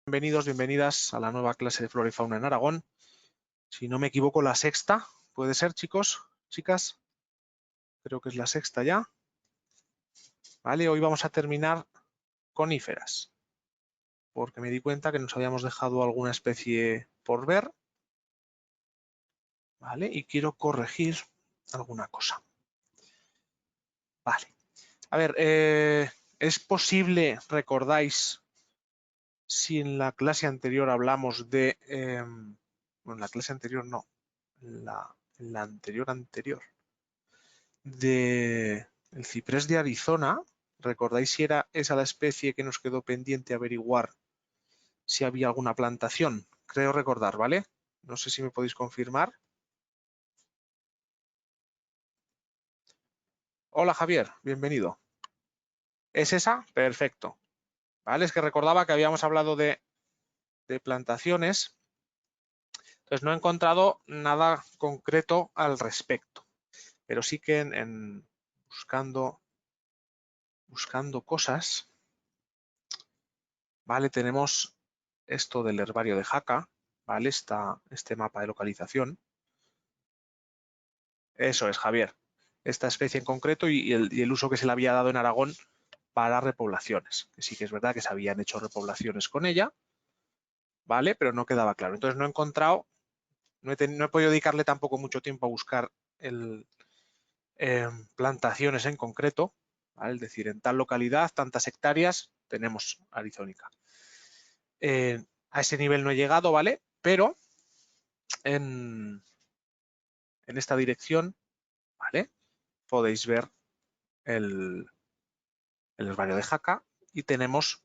Bienvenidos, bienvenidas a la nueva clase de Flora y Fauna en Aragón. Si no me equivoco, la sexta, ¿puede ser, chicos, chicas? Creo que es la sexta ya. Vale, hoy vamos a terminar coníferas, porque me di cuenta que nos habíamos dejado alguna especie por ver. Vale, y quiero corregir alguna cosa. Vale. A ver, ¿es posible, recordáis, si en la clase anterior hablamos de... bueno, en la clase anterior no, en la anterior, de el ciprés de Arizona? ¿Recordáis si era esa la especie que nos quedó pendiente averiguar si había alguna plantación? Creo recordar, ¿vale? No sé si me podéis confirmar. Hola Javier, bienvenido. ¿Es esa? Perfecto. Vale, es que recordaba que habíamos hablado de plantaciones. Entonces no he encontrado nada concreto al respecto. Pero sí que buscando cosas, ¿vale? Tenemos esto del herbario de Jaca, ¿vale? Este mapa de localización. Eso es, Javier. Esta especie en concreto y el uso que se le había dado en Aragón para repoblaciones. Que sí que es verdad que se habían hecho repoblaciones con ella, ¿vale? Pero no quedaba claro. Entonces no he encontrado, no he podido dedicarle tampoco mucho tiempo a buscar plantaciones en concreto, ¿vale? Es decir, en tal localidad, tantas hectáreas, tenemos arizónica. A ese nivel no he llegado, ¿vale? Pero en esta dirección, ¿vale? Podéis ver el herbario de Jaca y tenemos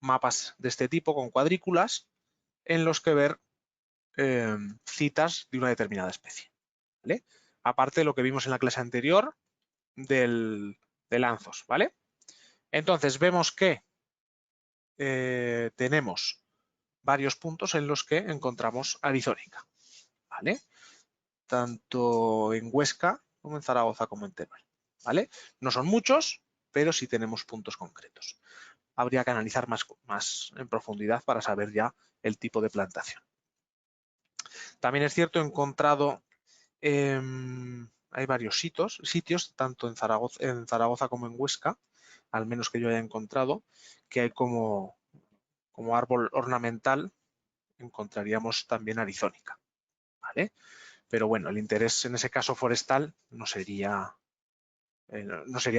mapas de este tipo con cuadrículas en los que ver citas de una determinada especie, ¿vale? Aparte de lo que vimos en la clase anterior de lanzos, ¿vale? Entonces vemos que tenemos varios puntos en los que encontramos arizónica, ¿vale? Tanto en Huesca como en Zaragoza como en Teruel, ¿vale? No son muchos, pero sí tenemos puntos concretos. Habría que analizar más en profundidad para saber ya el tipo de plantación. También es cierto, he encontrado, hay varios sitios, tanto en Zaragoza como en Huesca, al menos que yo haya encontrado, que hay como árbol ornamental, encontraríamos también arizónica, ¿vale? Pero bueno, el interés en ese caso forestal no sería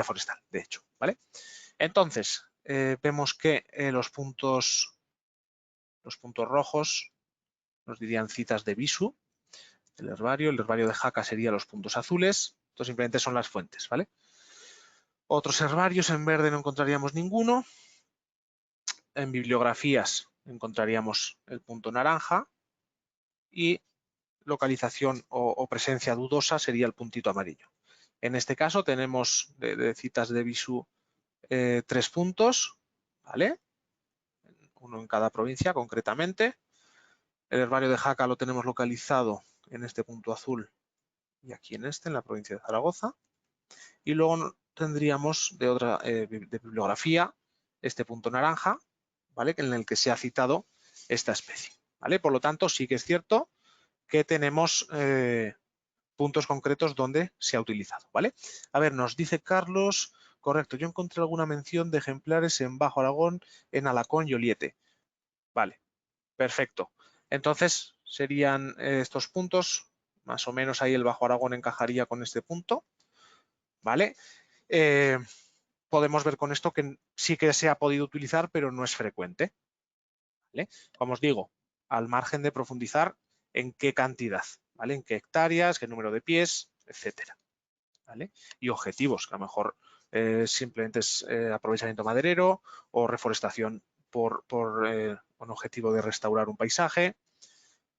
forestal, de hecho, ¿vale? Entonces, vemos que los puntos rojos nos dirían citas de Visu, el herbario de Jaca sería los puntos azules, esto simplemente son las fuentes, ¿vale? Otros herbarios en verde no encontraríamos ninguno, en bibliografías encontraríamos el punto naranja y localización o presencia dudosa sería el puntito amarillo. En este caso tenemos de citas de Visu 3 puntos, ¿vale? Uno en cada provincia concretamente. El herbario de Jaca lo tenemos localizado en este punto azul y aquí en la provincia de Zaragoza. Y luego tendríamos de bibliografía este punto naranja, ¿vale? En el que se ha citado esta especie, ¿vale? Por lo tanto, sí que es cierto que tenemos puntos concretos donde se ha utilizado, ¿vale? A ver, nos dice Carlos, correcto, yo encontré alguna mención de ejemplares en Bajo Aragón, en Alacón y Oliete. Vale, perfecto. Entonces, serían estos puntos, más o menos ahí el Bajo Aragón encajaría con este punto, ¿vale? Podemos ver con esto que sí que se ha podido utilizar, pero no es frecuente, ¿vale? Como os digo, al margen de profundizar en qué cantidad, ¿vale? En qué hectáreas, qué número de pies, etcétera, ¿vale? Y objetivos, que a lo mejor simplemente es aprovechamiento maderero o reforestación por un objetivo de restaurar un paisaje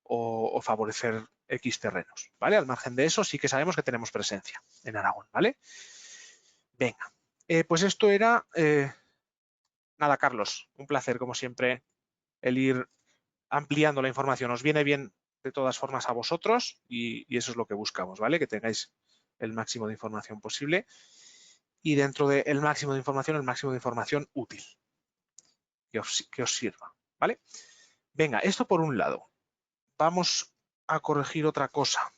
o favorecer X terrenos, ¿vale? Al margen de eso sí que sabemos que tenemos presencia en Aragón, ¿vale? Venga, pues esto era, nada, Carlos, un placer como siempre el ir ampliando la información. Os viene bien de todas formas a vosotros y eso es lo que buscamos, ¿vale? Que tengáis el máximo de información posible y dentro del máximo de información, el máximo de información útil que os sirva, ¿vale? Venga, esto por un lado. Vamos a corregir otra cosa.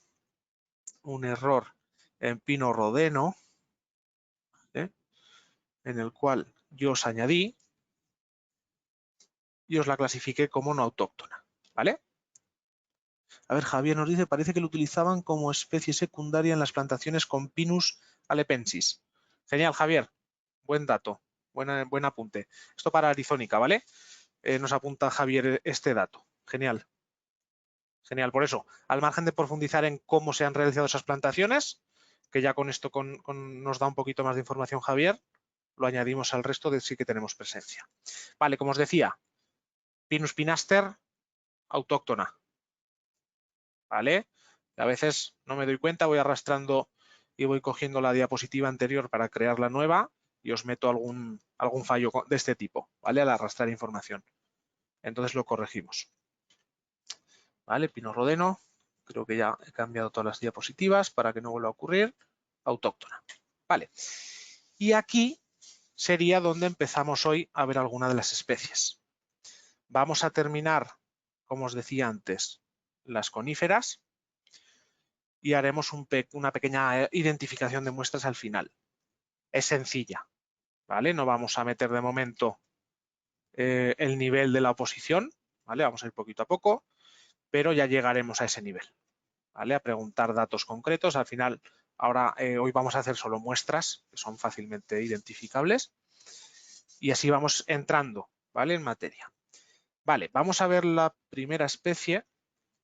Un error en pino rodeno, ¿eh? En el cual yo os añadí y os la clasifiqué como no autóctona, ¿vale? A ver, Javier nos dice, parece que lo utilizaban como especie secundaria en las plantaciones con Pinus alepensis. Genial, Javier. Buen dato, buen apunte. Esto para Arizónica, ¿vale? Nos apunta Javier este dato. Genial. Genial, por eso, al margen de profundizar en cómo se han realizado esas plantaciones, que ya con esto nos da un poquito más de información Javier, lo añadimos al resto de sí que tenemos presencia. Vale, como os decía, Pinus pinaster, autóctona. ¿Vale? A veces no me doy cuenta, voy arrastrando y voy cogiendo la diapositiva anterior para crear la nueva y os meto algún fallo de este tipo, ¿vale? Al arrastrar información. Entonces lo corregimos. ¿Vale? Pino rodeno, creo que ya he cambiado todas las diapositivas para que no vuelva a ocurrir. Autóctona. Vale. Y aquí sería donde empezamos hoy a ver alguna de las especies. Vamos a terminar, como os decía antes, las coníferas y haremos una pequeña identificación de muestras al final. Es sencilla, ¿vale? No vamos a meter de momento el nivel de la oposición, ¿vale? Vamos a ir poquito a poco, pero ya llegaremos a ese nivel, ¿vale? A preguntar datos concretos. Al final, ahora hoy vamos a hacer solo muestras que son fácilmente identificables y así vamos entrando, ¿vale? En materia. Vale, vamos a ver la primera especie,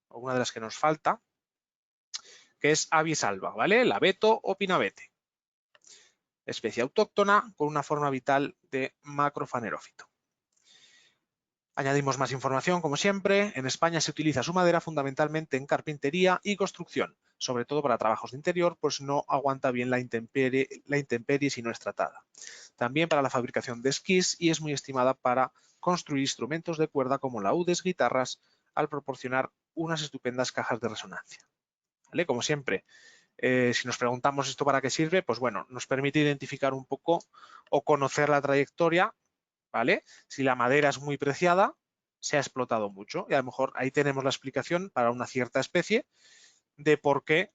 o una de las que nos falta, que es Abies alba, ¿vale? El abeto o pinabete. Especie autóctona con una forma vital de macrofanerófito. Añadimos más información, como siempre. En España se utiliza su madera fundamentalmente en carpintería y construcción, sobre todo para trabajos de interior, pues no aguanta bien la intemperie si no es tratada. También para la fabricación de esquís y es muy estimada para construir instrumentos de cuerda como laúdes, guitarras, al proporcionar unas estupendas cajas de resonancia. ¿Vale? Como siempre, si nos preguntamos esto para qué sirve, pues bueno, nos permite identificar un poco o conocer la trayectoria, ¿vale? Si la madera es muy preciada, se ha explotado mucho y a lo mejor ahí tenemos la explicación para una cierta especie de por qué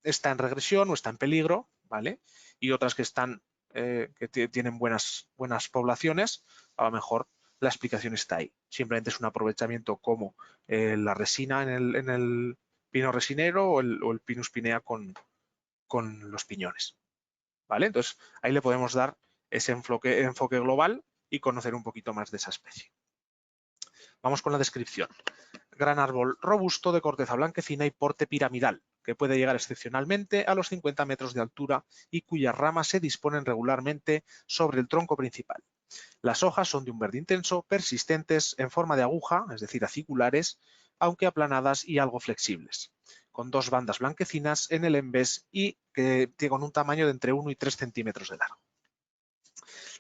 está en regresión o está en peligro, ¿vale? Y otras que están, que tienen buenas poblaciones, a lo mejor la explicación está ahí. Simplemente es un aprovechamiento como la resina en el pino resinero o el Pinus pinea con los piñones, ¿vale? Entonces ahí le podemos dar ese enfoque global y conocer un poquito más de esa especie. Vamos con la descripción. Gran árbol robusto de corteza blanquecina y porte piramidal, que puede llegar excepcionalmente a los 50 metros de altura y cuyas ramas se disponen regularmente sobre el tronco principal. Las hojas son de un verde intenso, persistentes, en forma de aguja, es decir, aciculares, aunque aplanadas y algo flexibles, con dos bandas blanquecinas en el embés y que con un tamaño de entre 1 y 3 centímetros de largo.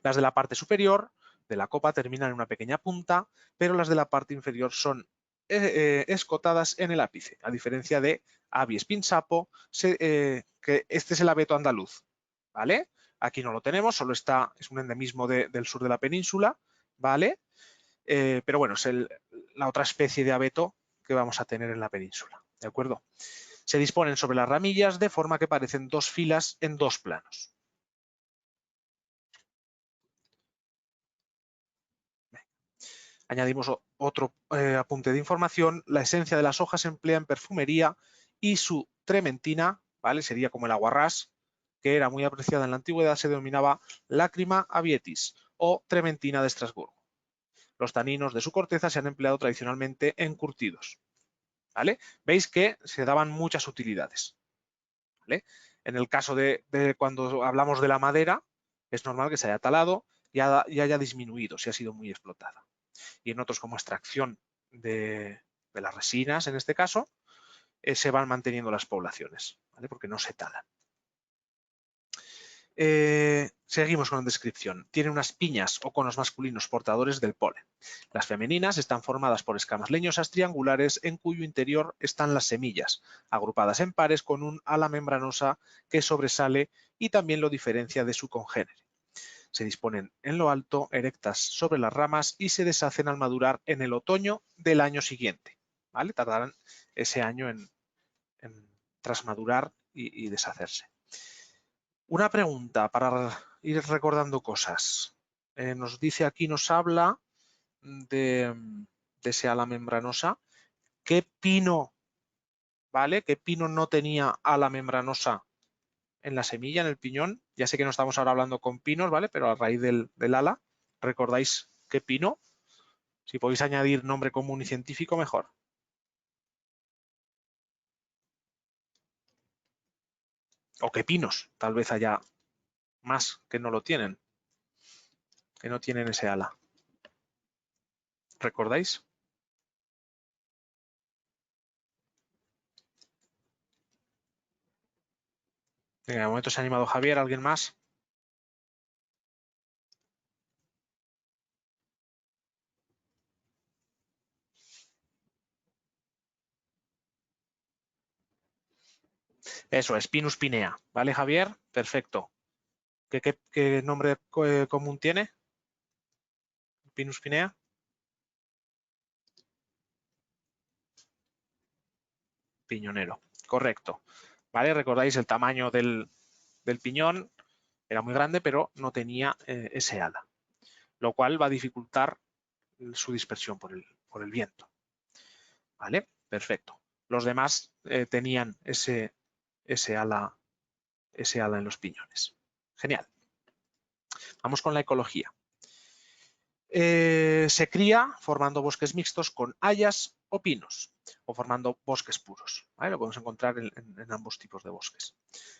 Las de la parte superior de la copa terminan en una pequeña punta, pero las de la parte inferior son escotadas en el ápice, a diferencia de Abies pinsapo, que este es el abeto andaluz, ¿vale? Aquí no lo tenemos, solo es un endemismo del sur de la península, ¿vale? Pero bueno, es la otra especie de abeto que vamos a tener en la península, ¿de acuerdo? Se disponen sobre las ramillas de forma que parecen dos filas en dos planos. Añadimos otro apunte de información. La esencia de las hojas se emplea en perfumería y su trementina, ¿vale? Sería como el aguarrás, que era muy apreciada en la antigüedad, se denominaba Lacrima abietis o trementina de Estrasburgo. Los taninos de su corteza se han empleado tradicionalmente en curtidos, ¿vale? Veis que se daban muchas utilidades, ¿vale? En el caso de cuando hablamos de la madera, es normal que se haya talado y haya disminuido si ha sido muy explotada. Y en otros como extracción de las resinas, en este caso, se van manteniendo las poblaciones, ¿vale? Porque no se talan. Seguimos con la descripción. Tiene unas piñas o conos masculinos portadores del polen. Las femeninas están formadas por escamas leñosas triangulares en cuyo interior están las semillas, agrupadas en pares con un ala membranosa que sobresale y también lo diferencia de su congénere. Se disponen en lo alto, erectas sobre las ramas y se deshacen al madurar en el otoño del año siguiente. ¿Vale? Tardarán ese año en trasmadurar y deshacerse. Una pregunta para ir recordando cosas. Nos dice aquí, nos habla de ese ala membranosa. ¿Qué pino, ¿vale? ¿Qué pino no tenía ala membranosa en la semilla, en el piñón? Ya sé que no estamos ahora hablando con pinos, ¿vale? Pero a raíz del ala, ¿recordáis qué pino? Si podéis añadir nombre común y científico, mejor. O qué pinos, tal vez haya más que no lo tienen, que no tienen ese ala. ¿Recordáis? Venga, de momento se ha animado Javier, ¿alguien más? Eso es, Pinus pinea, ¿vale, Javier? Perfecto. ¿Qué nombre común tiene? Pinus pinea. Piñonero, correcto. ¿Vale? Recordáis el tamaño del piñón, era muy grande, pero no tenía ese ala, lo cual va a dificultar su dispersión por el viento. ¿Vale? Perfecto. Los demás tenían ese ala en los piñones. Genial. Vamos con la ecología. Se cría formando bosques mixtos con hayas o pinos, o formando bosques puros. ¿Vale? Lo podemos encontrar en ambos tipos de bosques.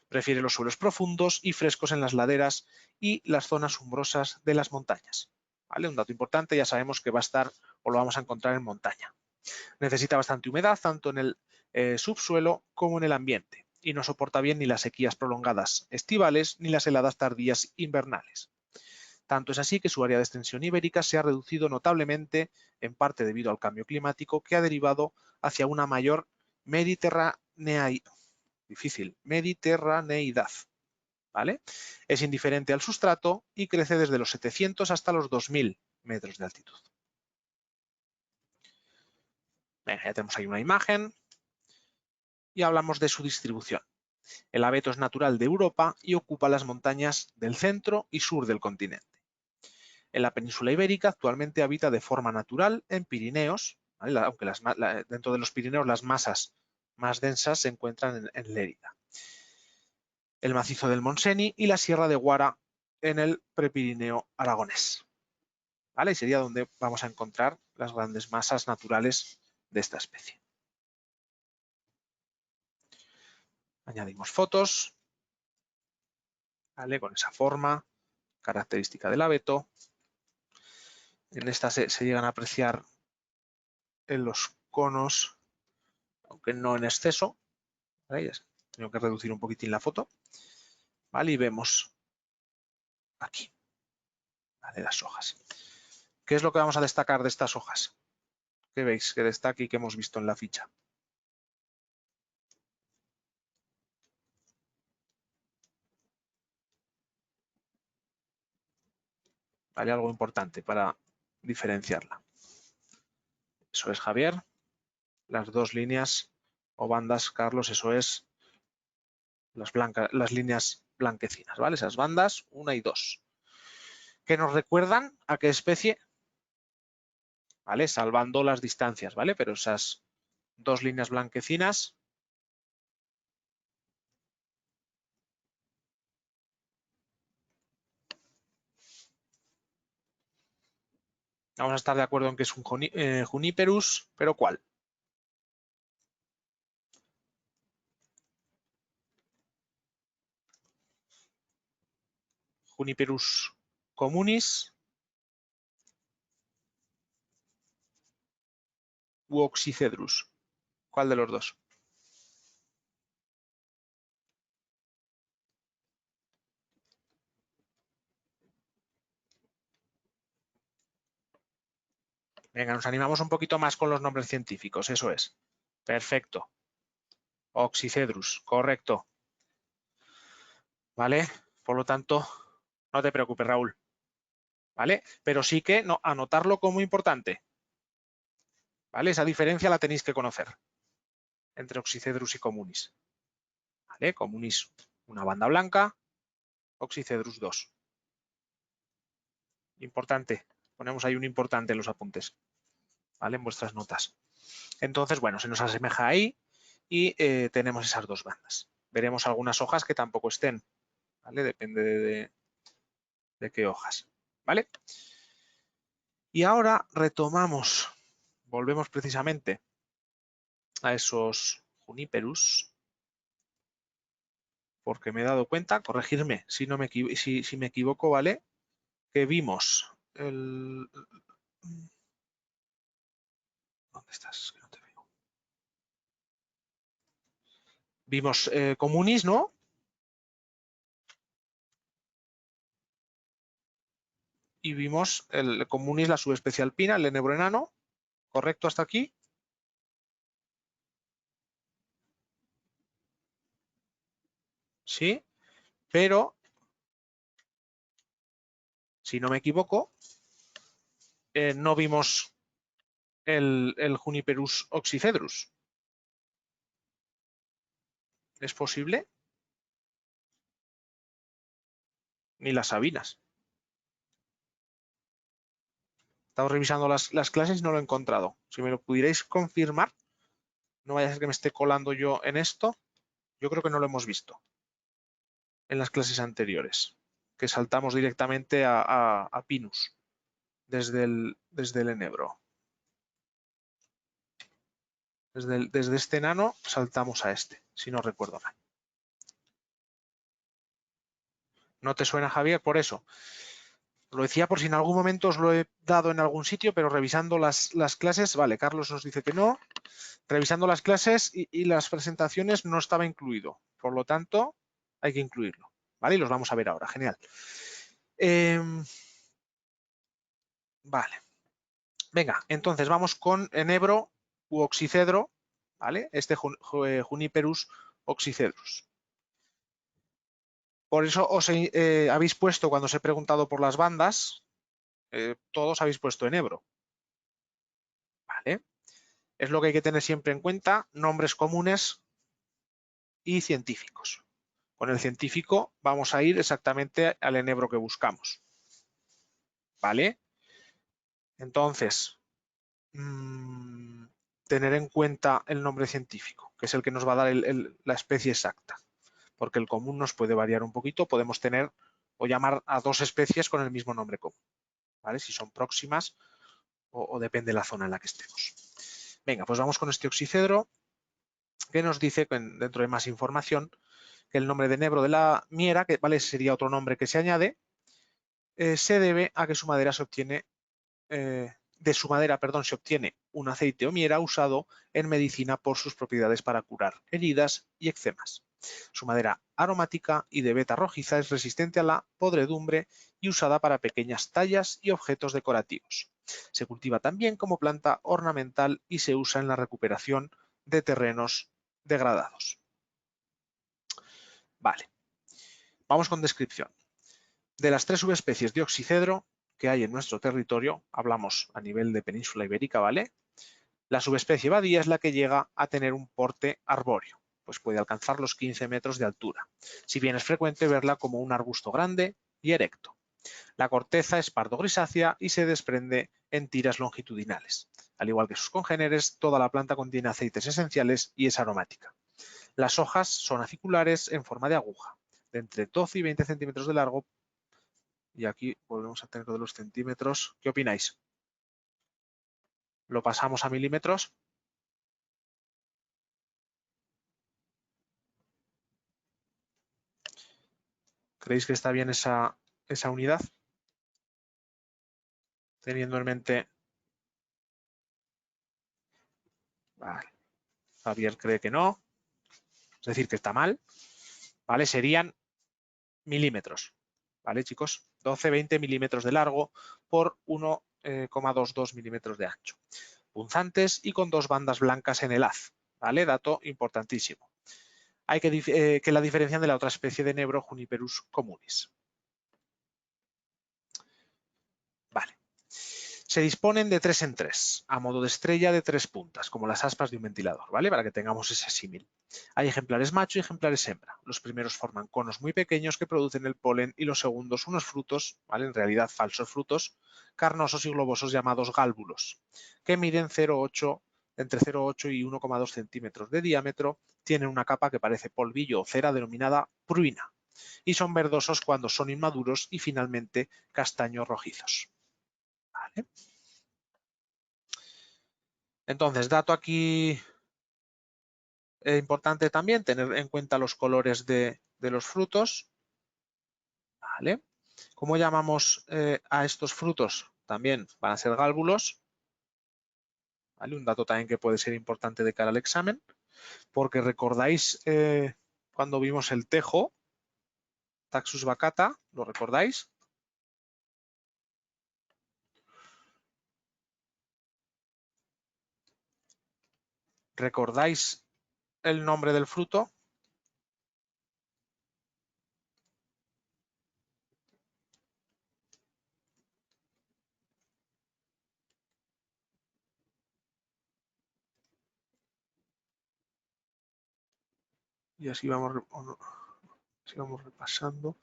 Prefiere los suelos profundos y frescos en las laderas y las zonas umbrosas de las montañas. ¿Vale? Un dato importante, ya sabemos que va a estar o lo vamos a encontrar en montaña. Necesita bastante humedad, tanto en el subsuelo como en el ambiente, y no soporta bien ni las sequías prolongadas estivales ni las heladas tardías invernales. Tanto es así que su área de extensión ibérica se ha reducido notablemente, en parte debido al cambio climático que ha derivado hacia una mayor mediterraneidad. ¿Vale? Es indiferente al sustrato y crece desde los 700 hasta los 2000 metros de altitud. Venga, ya tenemos ahí una imagen y hablamos de su distribución. El abeto es natural de Europa y ocupa las montañas del centro y sur del continente. En la península ibérica actualmente habita de forma natural en Pirineos, ¿vale? Aunque dentro de los Pirineos las masas más densas se encuentran en Lérida, el macizo del Montseny y la sierra de Guara en el Prepirineo aragonés. ¿Vale? Y sería donde vamos a encontrar las grandes masas naturales de esta especie. Añadimos fotos, ¿vale? Con esa forma característica del abeto. En esta se llegan a apreciar en los conos, aunque no en exceso. ¿Vale? Tengo que reducir un poquitín la foto. ¿Vale? Y vemos aquí, ¿vale? Las hojas. ¿Qué es lo que vamos a destacar de estas hojas? ¿Qué veis que destaca y que hemos visto en la ficha? ¿Vale? Algo importante para diferenciarla. Eso es, Javier. Las dos líneas o bandas, Carlos, eso es las líneas blanquecinas, ¿vale? Esas bandas, 1 y 2. Que nos recuerdan a qué especie, ¿vale? Salvando las distancias, ¿vale? Pero esas dos líneas blanquecinas vamos a estar de acuerdo en que es un Juniperus, pero ¿cuál? Juniperus communis u Oxycedrus. ¿Cuál de los dos? Venga, nos animamos un poquito más con los nombres científicos, eso es. Perfecto. Oxycedrus, correcto. ¿Vale? Por lo tanto, no te preocupes, Raúl. ¿vale? Pero sí que no, anotarlo como importante, ¿vale? Esa diferencia la tenéis que conocer entre Oxycedrus y Communis, ¿vale? Communis, una banda blanca, Oxycedrus 2. Importante, ponemos ahí un importante en los apuntes, ¿vale? En vuestras notas. Entonces, bueno, se nos asemeja ahí y tenemos esas dos bandas. Veremos algunas hojas que tampoco estén, ¿vale? Depende de qué hojas, ¿vale? Y ahora retomamos, volvemos precisamente a esos Juniperus, porque me he dado cuenta, corregirme si me equivoco, ¿vale? Que vimos el... ¿Dónde estás? Que no te veo. Vimos Communis, ¿no? Y vimos el Communis, la subespecie alpina, el enebro enano, ¿correcto hasta aquí? Sí, pero si no me equivoco, no vimos el Juniperus oxycedrus. ¿Es posible? Ni las sabinas. He estado revisando las clases y no lo he encontrado. Si me lo pudierais confirmar, no vaya a ser que me esté colando yo en esto. Yo creo que no lo hemos visto en las clases anteriores, que saltamos directamente a Pinus desde el enebro. Desde este enano saltamos a este, si no recuerdo mal. ¿No te suena, Javier? Por eso. Lo decía por si en algún momento os lo he dado en algún sitio, pero revisando las clases, vale, Carlos nos dice que no. Revisando las clases y las presentaciones no estaba incluido. Por lo tanto, hay que incluirlo. ¿Vale? Y los vamos a ver ahora. Genial. Vale. Venga, entonces vamos con enebro u oxicedro, ¿vale? Este Juniperus oxycedrus. Por eso os habéis puesto, cuando os he preguntado por las bandas, todos habéis puesto enebro. ¿Vale? Es lo que hay que tener siempre en cuenta, nombres comunes y científicos. Con el científico vamos a ir exactamente al enebro que buscamos. ¿Vale? Entonces, tener en cuenta el nombre científico, que es el que nos va a dar la especie exacta, porque el común nos puede variar un poquito, podemos tener o llamar a dos especies con el mismo nombre común, ¿vale? Si son próximas o depende de la zona en la que estemos. Venga, pues vamos con este oxicedro, que nos dice, dentro de más información, que el nombre de enebro de la miera, que ¿vale? Sería otro nombre que se añade, se debe a que su madera se obtiene de su madera, se obtiene un aceite o miera usado en medicina por sus propiedades para curar heridas y eczemas. Su madera aromática y de veta rojiza es resistente a la podredumbre y usada para pequeñas tallas y objetos decorativos. Se cultiva también como planta ornamental y se usa en la recuperación de terrenos degradados. Vale, vamos con descripción. De las 3 subespecies de oxicedro que hay en nuestro territorio, hablamos a nivel de península ibérica, ¿vale? La subespecie badía es la que llega a tener un porte arbóreo, pues puede alcanzar los 15 metros de altura, si bien es frecuente verla como un arbusto grande y erecto. La corteza es pardo grisácea y se desprende en tiras longitudinales. Al igual que sus congéneres, toda la planta contiene aceites esenciales y es aromática. Las hojas son aciculares en forma de aguja, de entre 12 y 20 centímetros de largo. Y aquí volvemos a tener lo de los centímetros. ¿Qué opináis? ¿Lo pasamos a milímetros? ¿Creéis que está bien esa unidad? Teniendo en mente... Vale. Javier cree que no. Es decir, que está mal. ¿Vale? Serían milímetros. ¿Vale, chicos? 12-20 milímetros de largo por 1,22 milímetros de ancho. Punzantes y con 2 bandas blancas en el haz. ¿Vale? Dato importantísimo. Hay que la diferencian de la otra especie de enebro, Juniperus communis. Se disponen de 3 en 3, a modo de estrella de 3 puntas, como las aspas de un ventilador, ¿vale? Para que tengamos ese símil. Hay ejemplares macho y ejemplares hembra. Los primeros forman conos muy pequeños que producen el polen y los segundos unos frutos, ¿vale? En realidad falsos frutos, carnosos y globosos llamados gálbulos, que miden entre 0,8 y 1,2 centímetros de diámetro, tienen una capa que parece polvillo o cera denominada pruina y son verdosos cuando son inmaduros y finalmente castaños rojizos. ¿Vale? Entonces, dato aquí importante también, tener en cuenta los colores de los frutos. ¿Vale? ¿Cómo llamamos a estos frutos? También van a ser gálbulos. ¿Vale? Un dato también que puede ser importante de cara al examen, porque recordáis cuando vimos el tejo, Taxus baccata, ¿lo recordáis? ¿Recordáis el nombre del fruto? Y así vamos, así vamos repasando.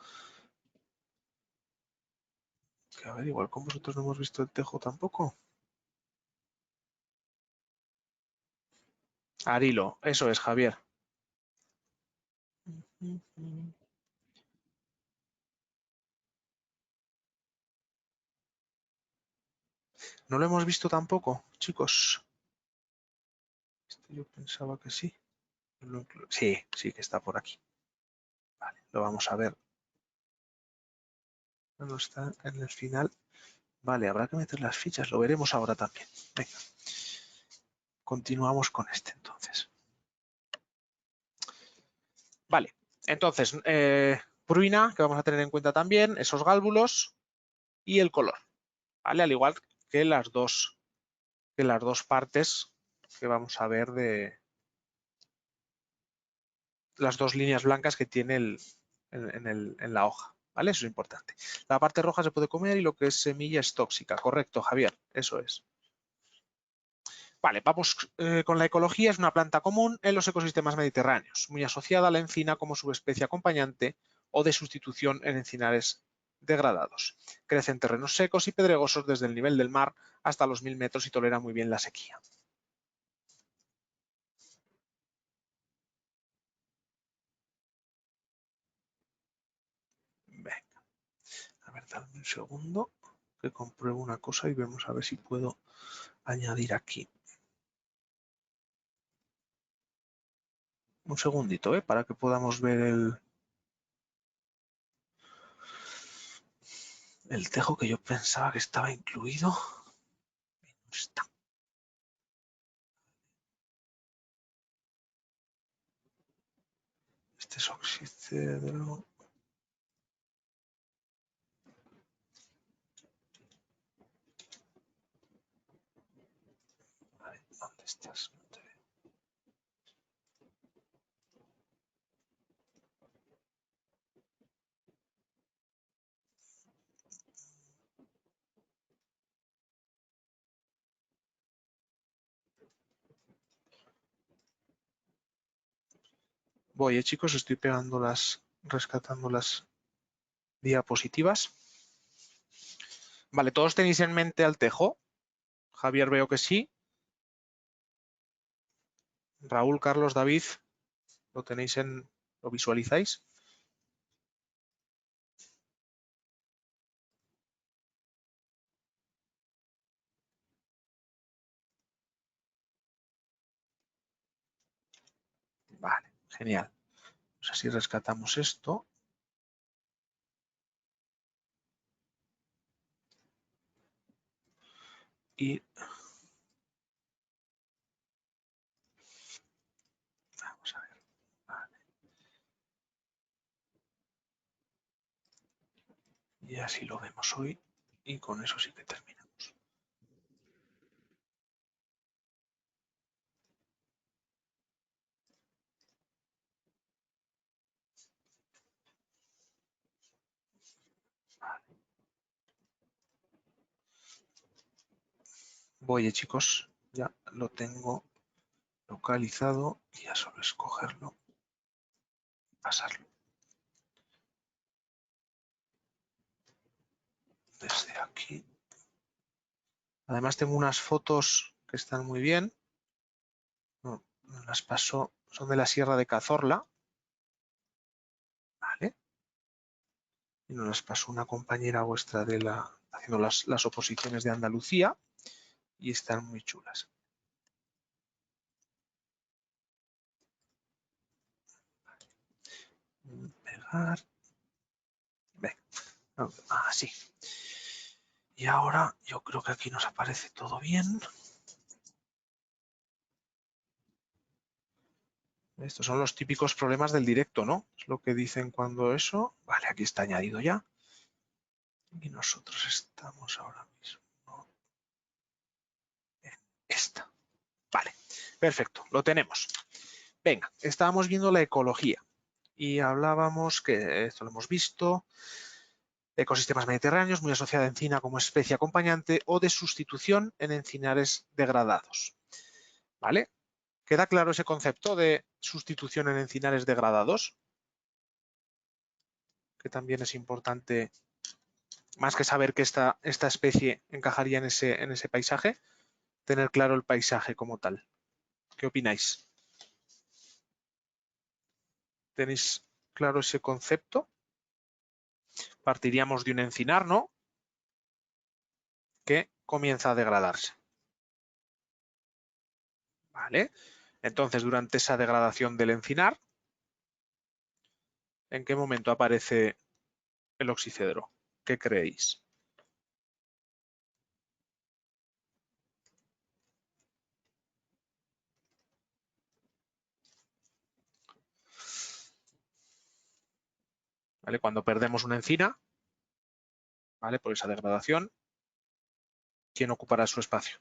Que a ver, igual como nosotros no hemos visto el tejo tampoco. Arilo, eso es, Javier. ¿No lo hemos visto tampoco, chicos? Yo pensaba que sí. Sí, sí que está por aquí. Vale, lo vamos a ver. No está en el final. Vale, habrá que meter las fichas. Lo veremos ahora también. Venga. Continuamos con este entonces. Vale, entonces, pruina, que vamos a tener en cuenta también, esos gálbulos y el color. ¿Vale? Al igual que las dos partes que vamos a ver de las dos líneas blancas que tiene en la hoja. ¿Vale? Eso es importante. La parte roja se puede comer y lo que es semilla es tóxica. Correcto, Javier. Eso es. Vale, vamos con la ecología. Es una planta común en los ecosistemas mediterráneos, muy asociada a la encina como subespecie acompañante o de sustitución en encinares degradados. Crece en terrenos secos y pedregosos desde el nivel del mar hasta los 1000 metros y tolera muy bien la sequía. Venga, a ver, dame un segundo que compruebo una cosa y vemos a ver si puedo añadir aquí. Un segundito, para que podamos ver el tejo que yo pensaba que estaba incluido. No está. Este es oxígeno. Vale, ¿dónde estás? No te veo. Voy, chicos, estoy rescatando las diapositivas. Vale, ¿todos tenéis en mente al tejo? Javier, veo que sí. Raúl, Carlos, David, ¿lo visualizáis? Vale, genial. Pues así rescatamos esto. Y vamos a ver. Vale. Y así lo vemos hoy. Y con eso sí que terminamos. Vale. Voy, chicos, ya lo tengo localizado y ya solo es cogerlo y pasarlo. Desde aquí. Además tengo unas fotos que están muy bien. No, las paso, son de la Sierra de Cazorla. Vale. Y nos las pasó una compañera vuestra de haciendo las oposiciones de Andalucía y están muy chulas. Pegar. Ven. Así. Y ahora yo creo que aquí nos aparece todo bien. Estos son los típicos problemas del directo, ¿no? Es lo que dicen cuando eso. Vale, aquí está añadido ya. Y nosotros estamos ahora mismo en esta. Vale, perfecto, lo tenemos. Venga, estábamos viendo la ecología y hablábamos que esto lo hemos visto. Ecosistemas mediterráneos, muy asociada a encina como especie acompañante o de sustitución en encinares degradados. ¿Vale? ¿Queda claro ese concepto de sustitución en encinares degradados? Que también es importante, más que saber que esta especie encajaría en ese paisaje, tener claro el paisaje como tal. ¿Qué opináis? ¿Tenéis claro ese concepto? Partiríamos de un encinar, ¿no? Que comienza a degradarse. ¿Vale? Entonces, durante esa degradación del encinar, ¿en qué momento aparece el oxicedro? ¿Qué creéis? ¿Vale? Cuando perdemos una encina, ¿vale? Por esa degradación, ¿quién ocupará su espacio?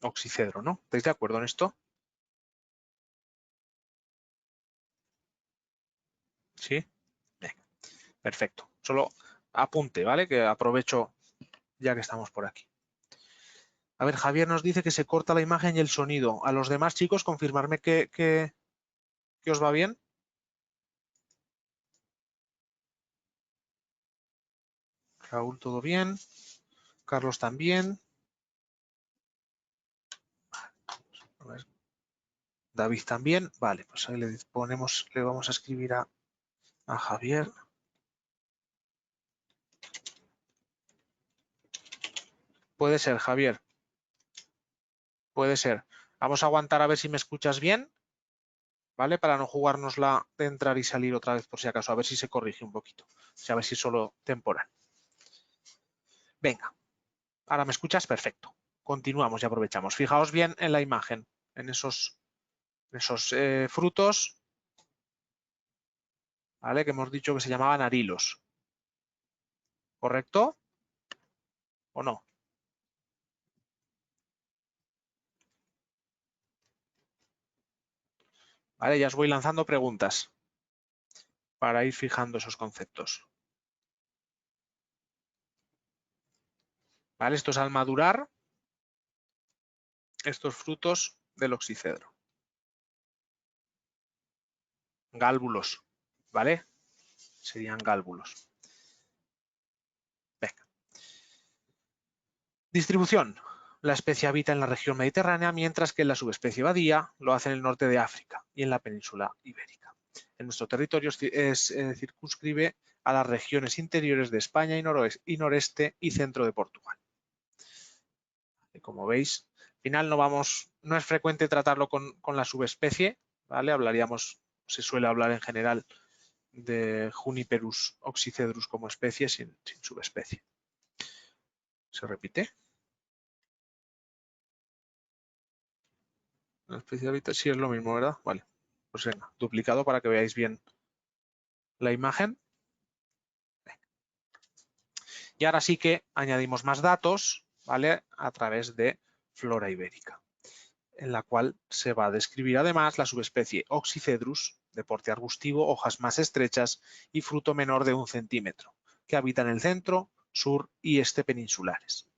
Oxicedro, ¿no? ¿Estáis de acuerdo en esto? ¿Sí? Venga, perfecto. Solo apunte, ¿vale? Que aprovecho ya que estamos por aquí. A ver, Javier nos dice que se corta la imagen y el sonido. A los demás chicos, confirmarme que os va bien. Raúl, todo bien. Carlos también. A ver, David también. Vale, pues ahí le vamos a escribir a Javier. Puede ser, Javier. Puede ser. Vamos a aguantar a ver si me escuchas bien, ¿vale? Para no jugárnosla de entrar y salir otra vez por si acaso, a ver si se corrige un poquito. O sea, a ver si es solo temporal. Venga, ahora me escuchas, perfecto. Continuamos y aprovechamos. Fijaos bien en la imagen, en esos frutos, ¿vale? Que hemos dicho que se llamaban arilos. ¿Correcto? ¿O no? Vale, ya os voy lanzando preguntas para ir fijando esos conceptos. ¿Vale? Esto es al madurar estos frutos del oxicedro. Gálbulos, ¿vale? Serían gálbulos. Venga. Distribución. La especie habita en la región mediterránea, mientras que la subespecie badía lo hace en el norte de África y en la península ibérica. En nuestro territorio circunscribe a las regiones interiores de España y noreste y centro de Portugal. Y como veis, al final no es frecuente tratarlo con la subespecie, ¿vale? Se suele hablar en general de Juniperus oxycedrus como especie sin subespecie. ¿Se repite? La especie habita, sí es lo mismo, ¿verdad? Vale. Pues venga, duplicado para que veáis bien la imagen. Y ahora sí que añadimos más datos, ¿vale? A través de flora ibérica, en la cual se va a describir además la subespecie Oxycedrus, de porte arbustivo, hojas más estrechas y fruto menor de 1 centímetro, que habita en el centro, sur y este peninsulares.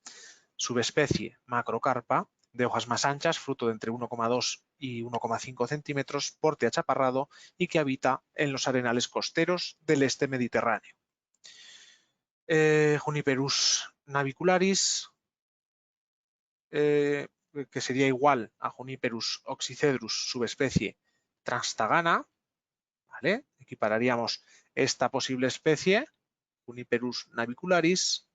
Subespecie macrocarpa, de hojas más anchas, fruto de entre 1,2 y 1,5 centímetros, porte achaparrado y que habita en los arenales costeros del este mediterráneo. Juniperus navicularis, que sería igual a Juniperus oxycedrus subespecie Trastagana, ¿vale? Equipararíamos esta posible especie, Juniperus navicularis,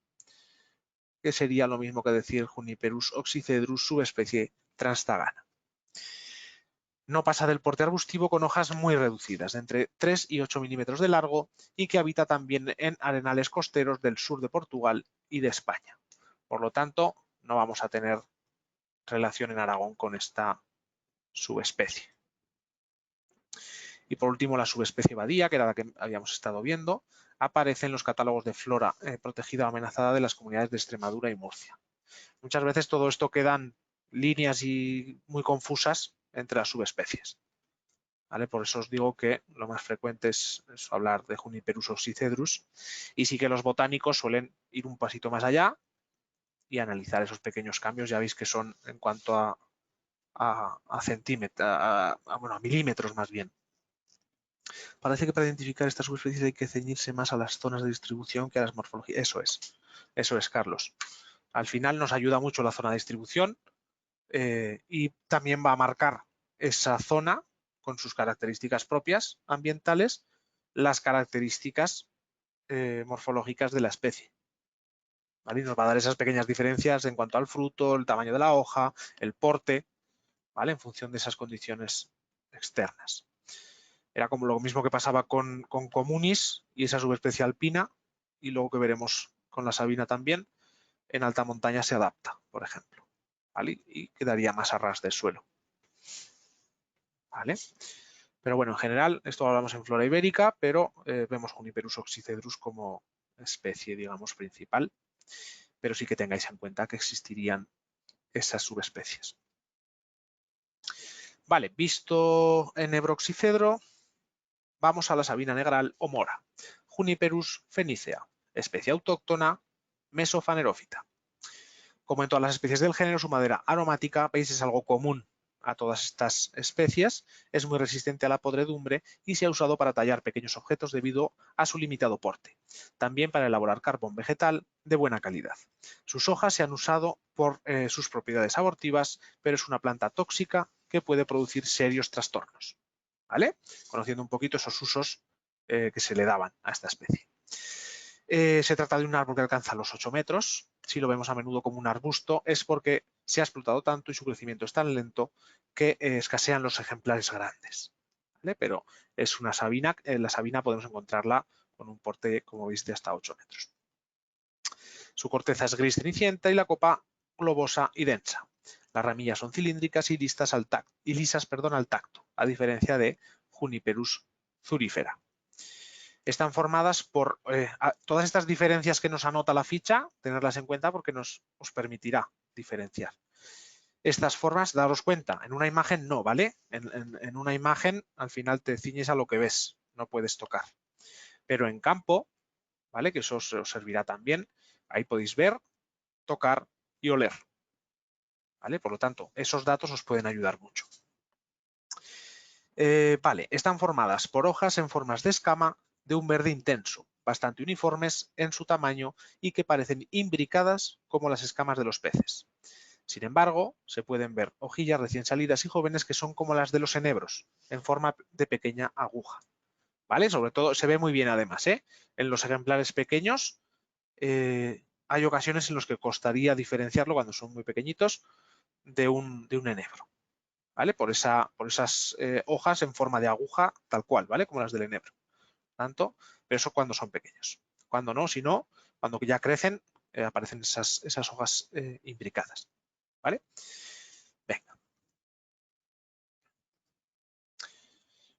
que sería lo mismo que decir Juniperus oxycedrus subespecie Trastagana. No pasa del porte arbustivo con hojas muy reducidas, de entre 3 y 8 milímetros de largo y que habita también en arenales costeros del sur de Portugal y de España. Por lo tanto, no vamos a tener relación en Aragón con esta subespecie. Y por último, la subespecie badía, que era la que habíamos estado viendo, aparece en los catálogos de flora protegida o amenazada de las comunidades de Extremadura y Murcia. Muchas veces todo esto quedan líneas y muy confusas entre las subespecies. ¿Vale? Por eso os digo que lo más frecuente es hablar de Juniperus oxycedrus, y sí que los botánicos suelen ir un pasito más allá y analizar esos pequeños cambios. Ya veis que son en cuanto a centímetros, bueno, a milímetros más bien. Parece que para identificar estas subespecies hay que ceñirse más a las zonas de distribución que a las morfologías. Eso es, Carlos. Al final nos ayuda mucho la zona de distribución y también va a marcar esa zona con sus características propias ambientales, las características morfológicas de la especie. ¿Vale? Y nos va a dar esas pequeñas diferencias en cuanto al fruto, el tamaño de la hoja, el porte, ¿vale? En función de esas condiciones externas. Era como lo mismo que pasaba con Comunis y esa subespecie alpina, y luego que veremos con la sabina también, en alta montaña se adapta, por ejemplo, ¿vale? Y quedaría más a ras del suelo. ¿Vale? Pero bueno, en general, esto lo hablamos en flora ibérica, pero vemos Juniperus oxycedrus como especie, digamos, principal, pero sí que tengáis en cuenta que existirían esas subespecies. Vale, visto Enebroxicedro, vamos a la sabina negral o mora, Juniperus fenicea, especie autóctona, mesofanerófita. Como en todas las especies del género, su madera aromática, veis, es algo común a todas estas especies, es muy resistente a la podredumbre y se ha usado para tallar pequeños objetos debido a su limitado porte. También para elaborar carbón vegetal de buena calidad. Sus hojas se han usado por sus propiedades abortivas, pero es una planta tóxica que puede producir serios trastornos. ¿Vale? Conociendo un poquito esos usos que se le daban a esta especie. Se trata de un árbol que alcanza los 8 metros. Si lo vemos a menudo como un arbusto, es porque se ha explotado tanto y su crecimiento es tan lento que escasean los ejemplares grandes. ¿Vale? Pero es una sabina, la sabina podemos encontrarla con un porte, como veis, de hasta 8 metros. Su corteza es gris cenicienta y la copa globosa y densa. Las ramillas son cilíndricas y lisas al tacto, a diferencia de Juniperus zurifera. Están formadas por todas estas diferencias que nos anota la ficha, tenerlas en cuenta porque os permitirá diferenciar. Estas formas, daros cuenta, en una imagen no, ¿vale? En una imagen al final te ciñes a lo que ves, no puedes tocar. Pero en campo, ¿vale? Que eso os servirá también, ahí podéis ver, tocar y oler. ¿Vale? Por lo tanto, esos datos os pueden ayudar mucho. Vale, están formadas por hojas en formas de escama de un verde intenso, bastante uniformes en su tamaño y que parecen imbricadas como las escamas de los peces. Sin embargo, se pueden ver hojillas recién salidas y jóvenes que son como las de los enebros, en forma de pequeña aguja. ¿Vale? Sobre todo se ve muy bien además, ¿eh? En los ejemplares pequeños hay ocasiones en las que costaría diferenciarlo cuando son muy pequeñitos de un enebro. ¿Vale? Por esas hojas en forma de aguja tal cual, ¿vale? Como las del enebro. Tanto, pero eso cuando son pequeños. Cuando no, si no, cuando ya crecen, aparecen esas hojas imbricadas. ¿Vale? Venga.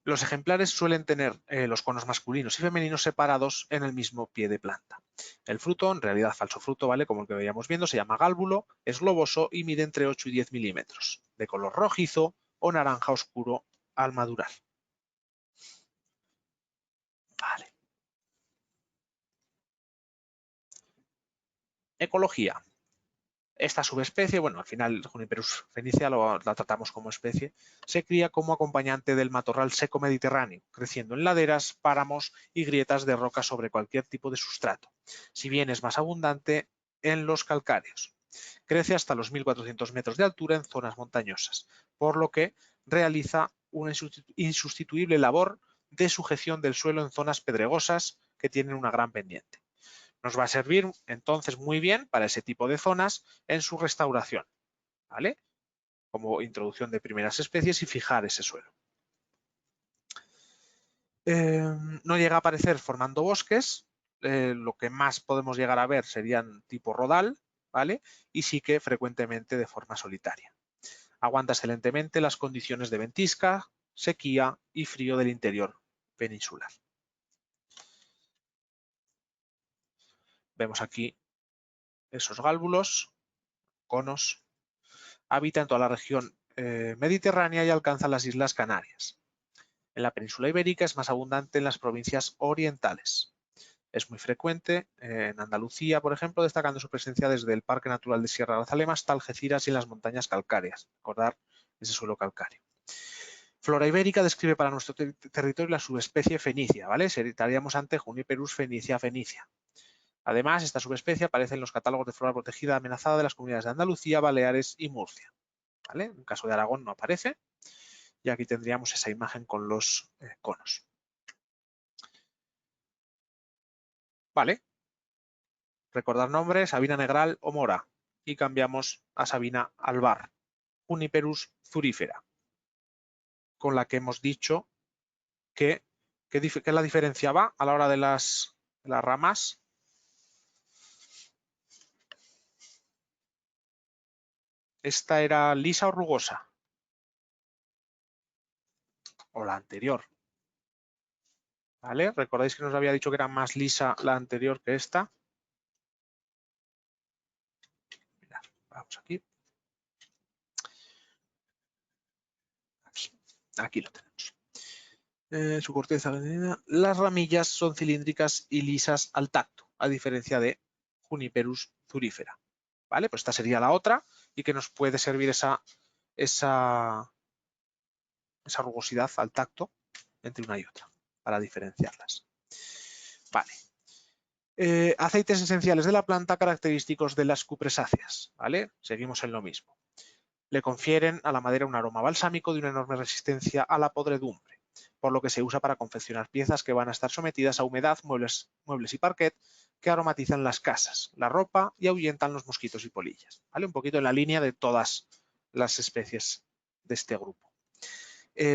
Los ejemplares suelen tener los conos masculinos y femeninos separados en el mismo pie de planta. El fruto, en realidad falso fruto, ¿vale? Como el que veíamos viendo, se llama gálbulo, es globoso y mide entre 8 y 10 milímetros, de color rojizo o naranja oscuro al madurar. Vale. Ecología. Esta subespecie, bueno, al final Juniperus fenicea la tratamos como especie, se cría como acompañante del matorral seco mediterráneo, creciendo en laderas, páramos y grietas de roca sobre cualquier tipo de sustrato, si bien es más abundante en los calcáreos. Crece hasta los 1400 metros de altura en zonas montañosas, por lo que realiza una insustituible labor de sujeción del suelo en zonas pedregosas que tienen una gran pendiente. Nos va a servir entonces muy bien para ese tipo de zonas en su restauración, ¿vale? Como introducción de primeras especies y fijar ese suelo. No llega a aparecer formando bosques, lo que más podemos llegar a ver serían tipo rodal, ¿vale? Y sí que frecuentemente de forma solitaria. Aguanta excelentemente las condiciones de ventisca, sequía y frío del interior peninsular. Vemos aquí esos gálvulos, conos. Habita en toda la región mediterránea y alcanza las Islas Canarias. En la península ibérica es más abundante en las provincias orientales. Es muy frecuente en Andalucía, por ejemplo, destacando su presencia desde el Parque Natural de Sierra de Grazalema hasta Algeciras y en las montañas calcáreas. Recordar ese suelo calcáreo. Flora ibérica describe para nuestro territorio la subespecie fenicia, ¿vale? Estaríamos ante Juniperus fenicia. Además, esta subespecie aparece en los catálogos de flora protegida amenazada de las comunidades de Andalucía, Baleares y Murcia, ¿vale? En el caso de Aragón no aparece. Y aquí tendríamos esa imagen con los conos. Vale. Recordar nombre, Sabina negral o mora. Y cambiamos a Sabina albar, Juniperus zurífera, con la que hemos dicho que la diferenciaba a la hora de las ramas. Esta era lisa o rugosa. O la anterior. ¿Vale? ¿Recordáis que nos había dicho que era más lisa la anterior que esta? Mirad, vamos aquí. Aquí lo tenemos. Su corteza. Las ramillas son cilíndricas y lisas al tacto, a diferencia de Juniperus zurífera. ¿Vale? Pues esta sería la otra y que nos puede servir esa rugosidad al tacto entre una y otra para diferenciarlas. Vale. Aceites esenciales de la planta característicos de las cupresáceas. ¿Vale? Seguimos en lo mismo. Le confieren a la madera un aroma balsámico de una enorme resistencia a la podredumbre, por lo que se usa para confeccionar piezas que van a estar sometidas a humedad, muebles y parquet, que aromatizan las casas, la ropa y ahuyentan los mosquitos y polillas. ¿Vale? Un poquito en la línea de todas las especies de este grupo.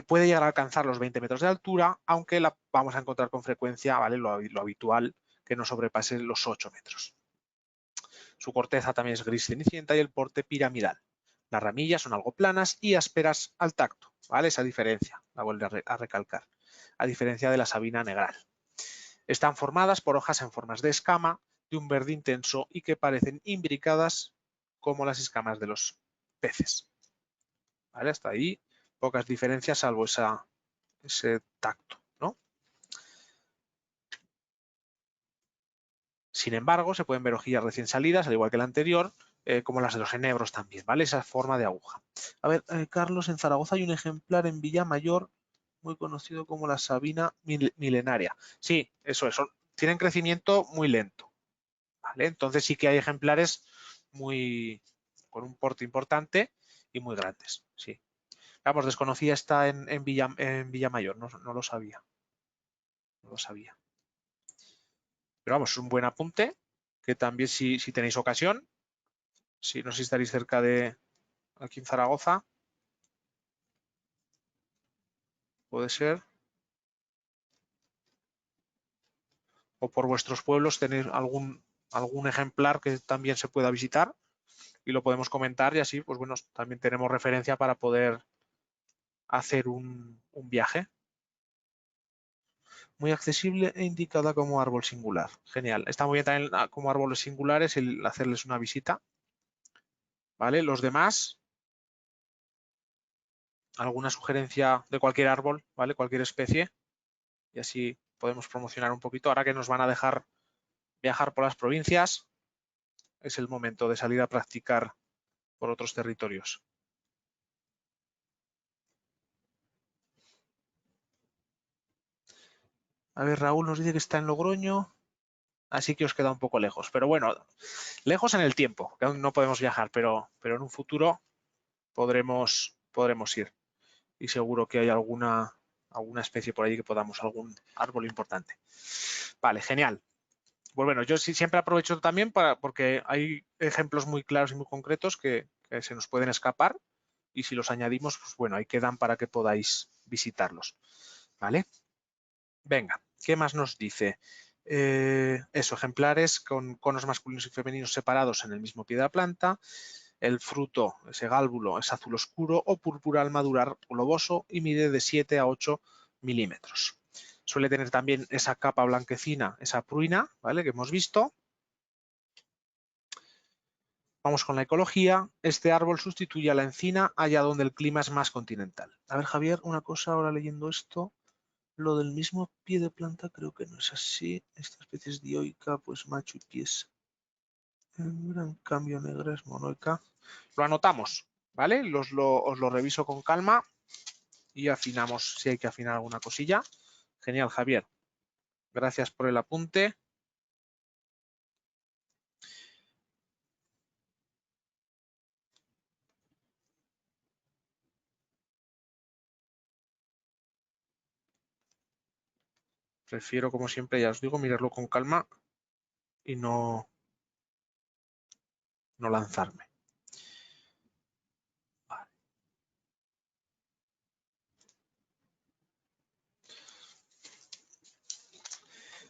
Puede llegar a alcanzar los 20 metros de altura, aunque la vamos a encontrar con frecuencia, ¿vale? Lo habitual, que no sobrepase los 8 metros. Su corteza también es gris cenicienta y el porte piramidal. Las ramillas son algo planas y ásperas al tacto, ¿vale? Esa diferencia, la vuelvo a recalcar, a diferencia de la sabina negral. Están formadas por hojas en formas de escama, de un verde intenso y que parecen imbricadas como las escamas de los peces. ¿Vale? Hasta ahí pocas diferencias salvo ese tacto, ¿no? Sin embargo, se pueden ver hojillas recién salidas, al igual que la anterior, como las de los enebros también, ¿vale? Esa forma de aguja. A ver, Carlos, en Zaragoza hay un ejemplar en Villamayor muy conocido como la Sabina milenaria. Sí, eso es. Tienen crecimiento muy lento, ¿vale? Entonces sí que hay ejemplares con un porte importante y muy grandes, sí. Vamos, desconocía esta en Villamayor, no lo sabía. No lo sabía. Pero vamos, es un buen apunte, que también si tenéis ocasión, si no sé si estaréis cerca de aquí en Zaragoza, puede ser, o por vuestros pueblos tenéis algún ejemplar que también se pueda visitar y lo podemos comentar y así, pues bueno, también tenemos referencia para poder hacer un viaje. Muy accesible e indicada como árbol singular. Genial. Está muy bien también como árboles singulares el hacerles una visita. ¿Vale? Los demás, alguna sugerencia de cualquier árbol, ¿vale? Cualquier especie. Y así podemos promocionar un poquito. Ahora que nos van a dejar viajar por las provincias, es el momento de salir a practicar por otros territorios. A ver, Raúl nos dice que está en Logroño, así que os queda un poco lejos. Pero bueno, lejos en el tiempo, que aún no podemos viajar, pero en un futuro podremos ir. Y seguro que hay alguna especie por ahí que podamos, algún árbol importante. Vale, genial. Pues bueno, yo sí siempre aprovecho también porque hay ejemplos muy claros y muy concretos que se nos pueden escapar y si los añadimos, pues bueno, ahí quedan para que podáis visitarlos. ¿Vale? Venga, ¿qué más nos dice? Eso, ejemplares con conos masculinos y femeninos separados en el mismo pie de la planta. El fruto, ese gálbulo, es azul oscuro o púrpura al madurar globoso y mide de 7 a 8 milímetros. Suele tener también esa capa blanquecina, esa pruina, ¿vale? Que hemos visto. Vamos con la ecología. Este árbol sustituye a la encina allá donde el clima es más continental. A ver, Javier, una cosa ahora leyendo esto. Lo del mismo pie de planta creo que no es así. Esta especie es dioica, pues macho y pies. Hembra, en cambio negra es monoica. Lo anotamos, ¿vale? Os lo reviso con calma y afinamos si hay que afinar alguna cosilla. Genial, Javier. Gracias por el apunte. Prefiero, como siempre, ya os digo, mirarlo con calma y no lanzarme.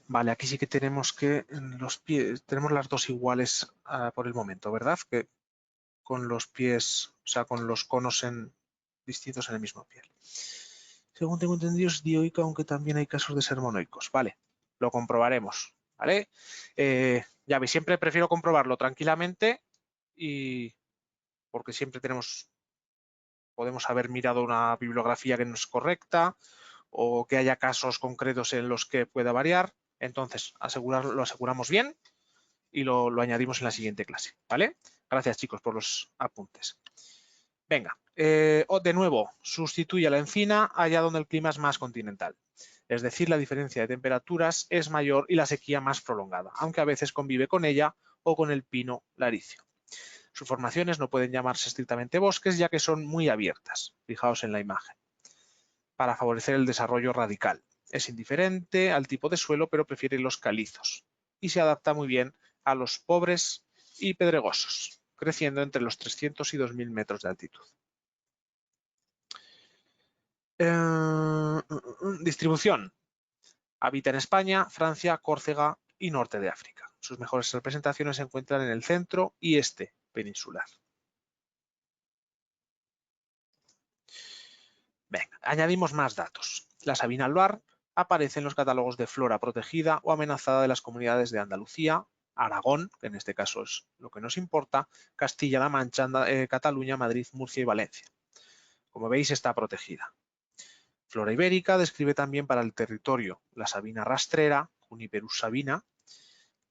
Vale, aquí sí que tenemos que los pies, tenemos las dos iguales por el momento, ¿verdad? Que con los pies, o sea, con los conos distintos en el mismo pie. Según tengo entendido es dioica, aunque también hay casos de ser monoicos. Vale, lo comprobaremos, ¿vale? Ya veis, siempre prefiero comprobarlo tranquilamente y porque siempre podemos haber mirado una bibliografía que no es correcta o que haya casos concretos en los que pueda variar. Entonces, lo aseguramos bien y lo añadimos en la siguiente clase, ¿vale? Gracias, chicos, por los apuntes. Venga, de nuevo, sustituye a la encina allá donde el clima es más continental. Es decir, la diferencia de temperaturas es mayor y la sequía más prolongada, aunque a veces convive con ella o con el pino laricio. Sus formaciones no pueden llamarse estrictamente bosques, ya que son muy abiertas. Fijaos en la imagen. Para favorecer el desarrollo radical. Es indiferente al tipo de suelo, pero prefiere los calizos. Y se adapta muy bien a los pobres y pedregosos, creciendo entre los 300 y 2000 metros de altitud. Distribución. Habita en España, Francia, Córcega y norte de África. Sus mejores representaciones se encuentran en el centro y este peninsular. Venga, añadimos más datos. La sabina albar aparece en los catálogos de flora protegida o amenazada de las comunidades de Andalucía, Aragón, que en este caso es lo que nos importa, Castilla-La Mancha, Cataluña, Madrid, Murcia y Valencia. Como veis, está protegida. Flora ibérica describe también para el territorio la sabina rastrera, Juniperus sabina,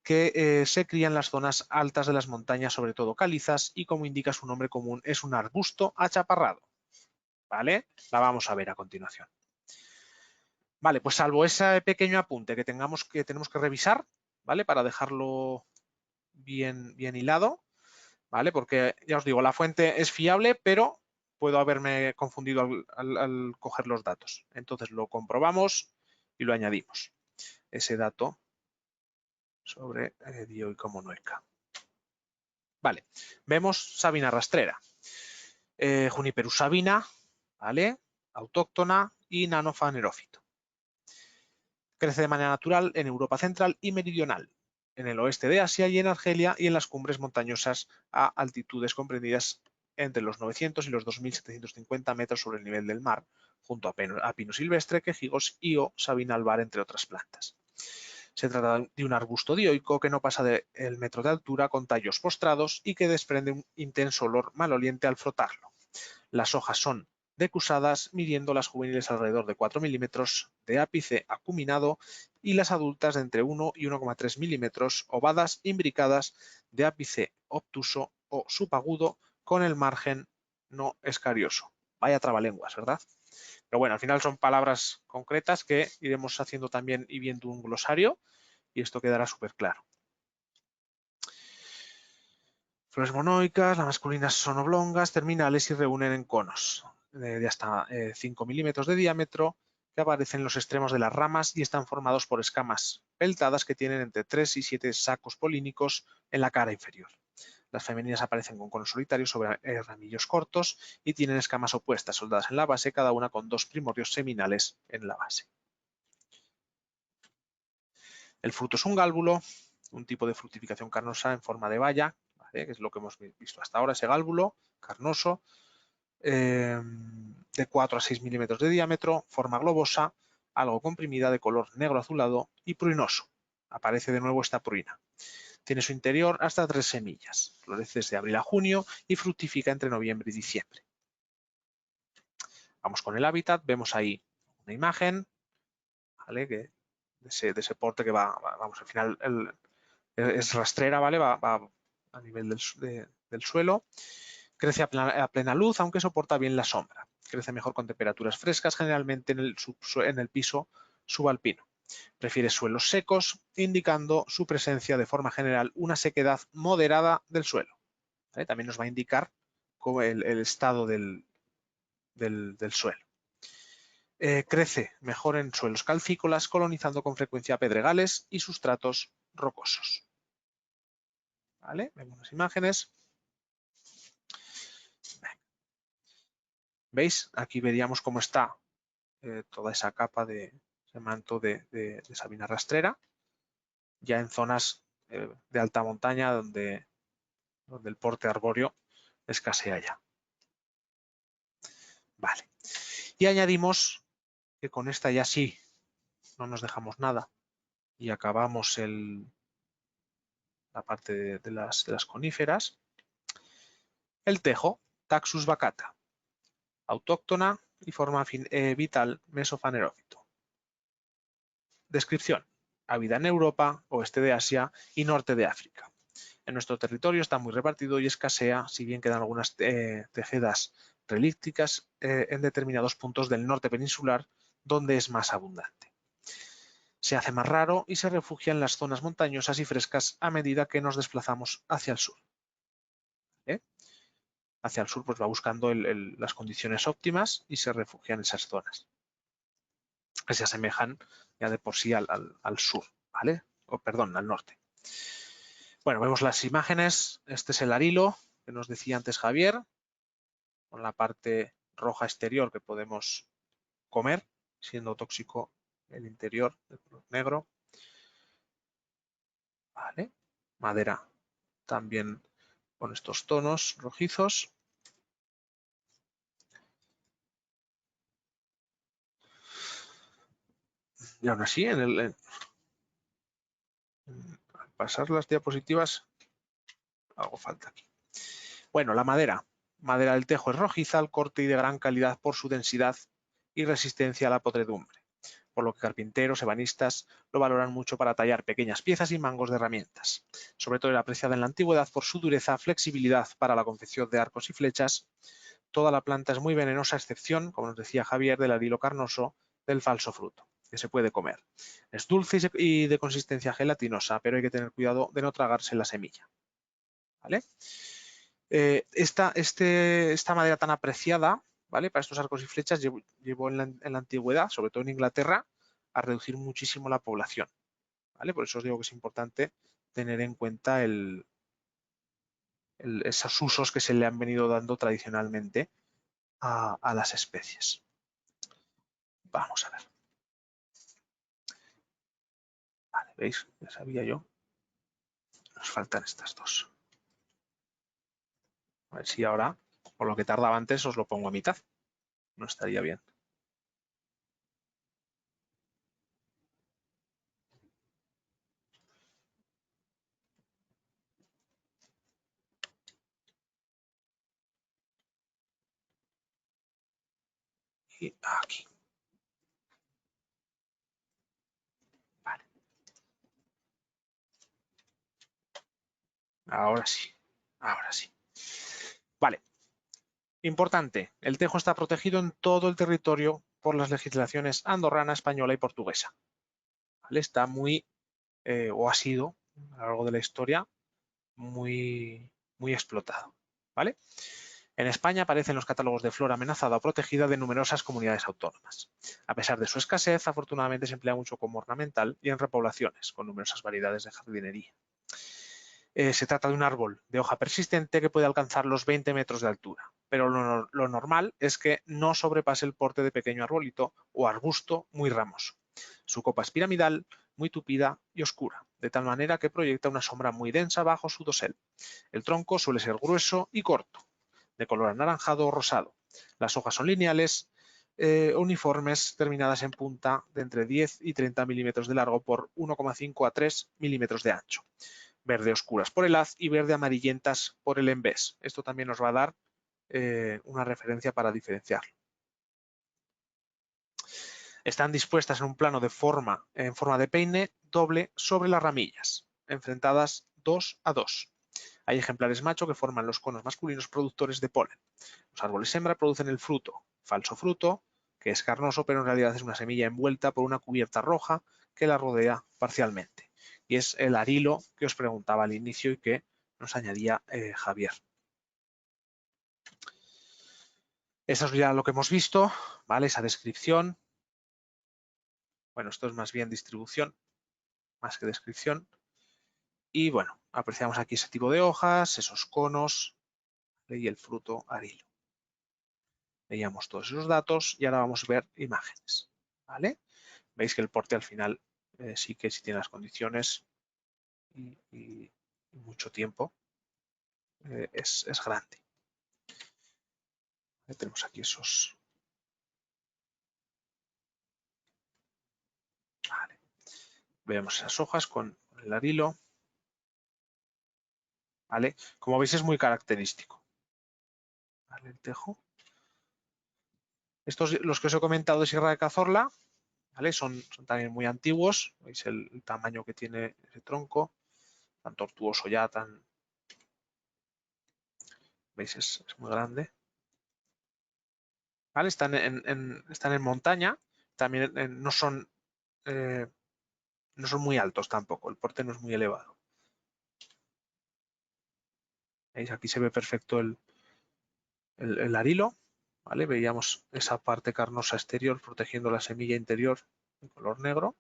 que se cría en las zonas altas de las montañas, sobre todo calizas, y como indica su nombre común, es un arbusto achaparrado. ¿Vale? La vamos a ver a continuación. Vale, pues salvo ese pequeño apunte que tenemos que revisar, ¿vale? Para dejarlo bien hilado, ¿vale? Porque ya os digo, la fuente es fiable, pero puedo haberme confundido al coger los datos. Entonces lo comprobamos y lo añadimos. Ese dato sobre dioica monoica. Vale, vemos sabina rastrera. Juniperus sabina, ¿vale? Autóctona y nanofanerófito. Crece de manera natural en Europa central y meridional, en el oeste de Asia y en Argelia y en las cumbres montañosas a altitudes comprendidas entre los 900 y los 2.750 metros sobre el nivel del mar, junto a pino silvestre, quejigos y o sabina albar, entre otras plantas. Se trata de un arbusto dioico que no pasa del metro de altura, con tallos postrados y que desprende un intenso olor maloliente al frotarlo. Las hojas son decusadas, midiendo las juveniles alrededor de 4 milímetros de ápice acuminado y las adultas de entre 1 y 1,3 milímetros, ovadas, imbricadas, de ápice obtuso o subagudo, con el margen no escarioso. Vaya trabalenguas, ¿verdad? Pero bueno, al final son palabras concretas que iremos haciendo también y viendo un glosario y esto quedará súper claro. Flores monoicas, las masculinas son oblongas, terminales y reúnen en conos de hasta 5 milímetros de diámetro que aparecen en los extremos de las ramas y están formados por escamas peltadas que tienen entre 3 y 7 sacos polínicos en la cara inferior. Las femeninas aparecen con conos solitarios sobre ramillos cortos y tienen escamas opuestas soldadas en la base, cada una con 2 primordios seminales en la base. El fruto es un gálbulo, un tipo de fructificación carnosa en forma de baya, ¿vale? Que es lo que hemos visto hasta ahora, ese gálbulo carnoso, de 4 a 6 milímetros de diámetro, forma globosa, algo comprimida, de color negro azulado y pruinoso. Aparece de nuevo esta pruina. Tiene su interior hasta 3 semillas. Florece desde abril a junio y fructifica entre noviembre y diciembre. Vamos con el hábitat. Vemos ahí una imagen, ¿vale? Que de ese porte que vamos, al final es rastrera, ¿vale? Va a nivel del suelo. Crece a plena luz, aunque soporta bien la sombra. Crece mejor con temperaturas frescas, generalmente en el piso subalpino. Prefiere suelos secos, indicando su presencia de forma general una sequedad moderada del suelo. ¿Vale? También nos va a indicar el estado del suelo. Crece mejor en suelos calcícolas, colonizando con frecuencia pedregales y sustratos rocosos. ¿Vale? Vemos las imágenes. ¿Veis? Aquí veríamos cómo está toda esa capa de ese manto de sabina rastrera, ya en zonas de alta montaña donde el porte arbóreo escasea ya. Vale. Y añadimos que con esta ya sí no nos dejamos nada y acabamos la parte de las coníferas. El tejo, Taxus baccata, autóctona y forma vital mesofanerófito. Descripción: habita en Europa, oeste de Asia y norte de África. En nuestro territorio está muy repartido y escasea, si bien quedan algunas tejedas relícticas en determinados puntos del norte peninsular, donde es más abundante. Se hace más raro y se refugia en las zonas montañosas y frescas a medida que nos desplazamos hacia el sur. Hacia el sur pues va buscando las condiciones óptimas y se refugia en esas zonas que se asemejan ya de por sí al sur, ¿vale? O perdón, al norte. Bueno, vemos las imágenes. Este es el arilo que nos decía antes Javier, con la parte roja exterior que podemos comer, siendo tóxico el interior de color negro. Vale. Madera también con estos tonos rojizos. Y aún así, al pasar las diapositivas, algo falta aquí. Bueno, la madera. Madera del tejo es rojiza al corte y de gran calidad por su densidad y resistencia a la podredumbre, por lo que carpinteros, ebanistas lo valoran mucho para tallar pequeñas piezas y mangos de herramientas. Sobre todo era apreciada en la antigüedad por su dureza, flexibilidad para la confección de arcos y flechas. Toda la planta es muy venenosa, a excepción, como nos decía Javier, del arilo carnoso del falso fruto, que se puede comer. Es dulce y de consistencia gelatinosa, pero hay que tener cuidado de no tragarse la semilla. ¿Vale? Esta madera tan apreciada, ¿vale? Para estos arcos y flechas llevó en la antigüedad, sobre todo en Inglaterra, a reducir muchísimo la población. ¿Vale? Por eso os digo que es importante tener en cuenta esos usos que se le han venido dando tradicionalmente a las especies. Vamos a ver. Vale, ¿veis? Ya sabía yo. Nos faltan estas dos. A ver si ahora, por lo que tardaba antes, os lo pongo a mitad. No estaría bien. y aquí. Vale. Ahora sí. Ahora sí. Vale. Importante, el tejo está protegido en todo el territorio por las legislaciones andorrana, española y portuguesa. ¿Vale? Está muy, o ha sido, a lo largo de la historia, muy explotado. ¿Vale? En España aparece en los catálogos de flora amenazada o protegida de numerosas comunidades autónomas. A pesar de su escasez, afortunadamente se emplea mucho como ornamental y en repoblaciones, con numerosas variedades de jardinería. Se trata de un árbol de hoja persistente que puede alcanzar los 20 metros de altura, pero lo normal es que no sobrepase el porte de pequeño arbolito o arbusto muy ramoso. Su copa es piramidal, muy tupida y oscura, de tal manera que proyecta una sombra muy densa bajo su dosel. El tronco suele ser grueso y corto, de color anaranjado o rosado. Las hojas son lineales, uniformes, terminadas en punta de entre 10 y 30 milímetros de largo por 1,5 a 3 milímetros de ancho. Verde oscuras por el haz y verde amarillentas por el embés. Esto también nos va a dar una referencia para diferenciarlo. Están dispuestas en un plano en forma de peine doble sobre las ramillas, enfrentadas 2 a 2. Hay ejemplares macho que forman los conos masculinos productores de polen. Los árboles hembra producen el fruto, falso fruto, que es carnoso, pero en realidad es una semilla envuelta por una cubierta roja que la rodea parcialmente. Y es el arilo que os preguntaba al inicio y que nos añadía Javier. Eso es ya lo que hemos visto, ¿vale? Esa descripción. Bueno, esto es más bien distribución, más que descripción. Y bueno, apreciamos aquí ese tipo de hojas, esos conos, ¿vale? Y el fruto arilo. Veíamos todos esos datos y ahora vamos a ver imágenes, ¿vale? Veis que el porte al final sí que si tiene las condiciones y mucho tiempo es grande. Tenemos aquí esos. Vale. Vemos esas hojas con el arilo. ¿Vale? Como veis es muy característico. ¿Vale? El tejo. Estos, los que os he comentado de Sierra de Cazorla, ¿vale? Son también muy antiguos. Veis el tamaño que tiene ese tronco, tan tortuoso ya, tan... ¿Veis? Es muy grande. ¿Vale? Están en montaña, también no son muy altos tampoco, el porte no es muy elevado. ¿Veis? Aquí se ve perfecto el arilo, ¿vale? Veíamos esa parte carnosa exterior protegiendo la semilla interior de color negro.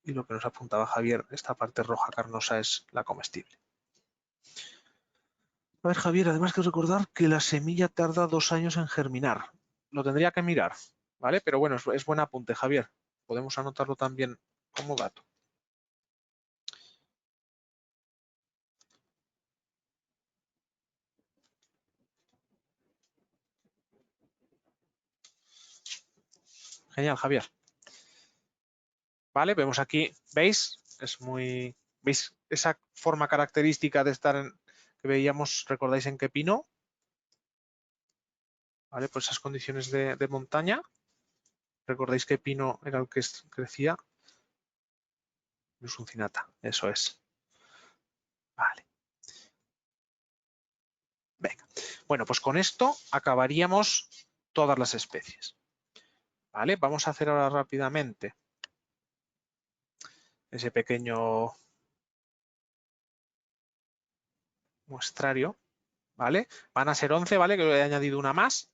Y lo que nos apuntaba Javier, esta parte roja carnosa es la comestible. A ver, Javier, además que recordar que la semilla tarda 2 años en germinar. Lo tendría que mirar, ¿vale? Pero bueno, es buen apunte, Javier. Podemos anotarlo también como dato. Genial, Javier. ¿Vale? Vemos aquí, ¿veis? ¿Veis esa forma característica de estar que veíamos, recordáis en qué pino? ¿Vale? Pues esas condiciones de montaña. ¿Recordáis qué pino era el que crecía? Nusuncinata, eso es. Vale. Venga. Bueno, pues con esto acabaríamos todas las especies. ¿Vale? Vamos a hacer ahora rápidamente ese pequeño muestrario. ¿Vale? Van a ser 11, ¿vale? Que he añadido una más.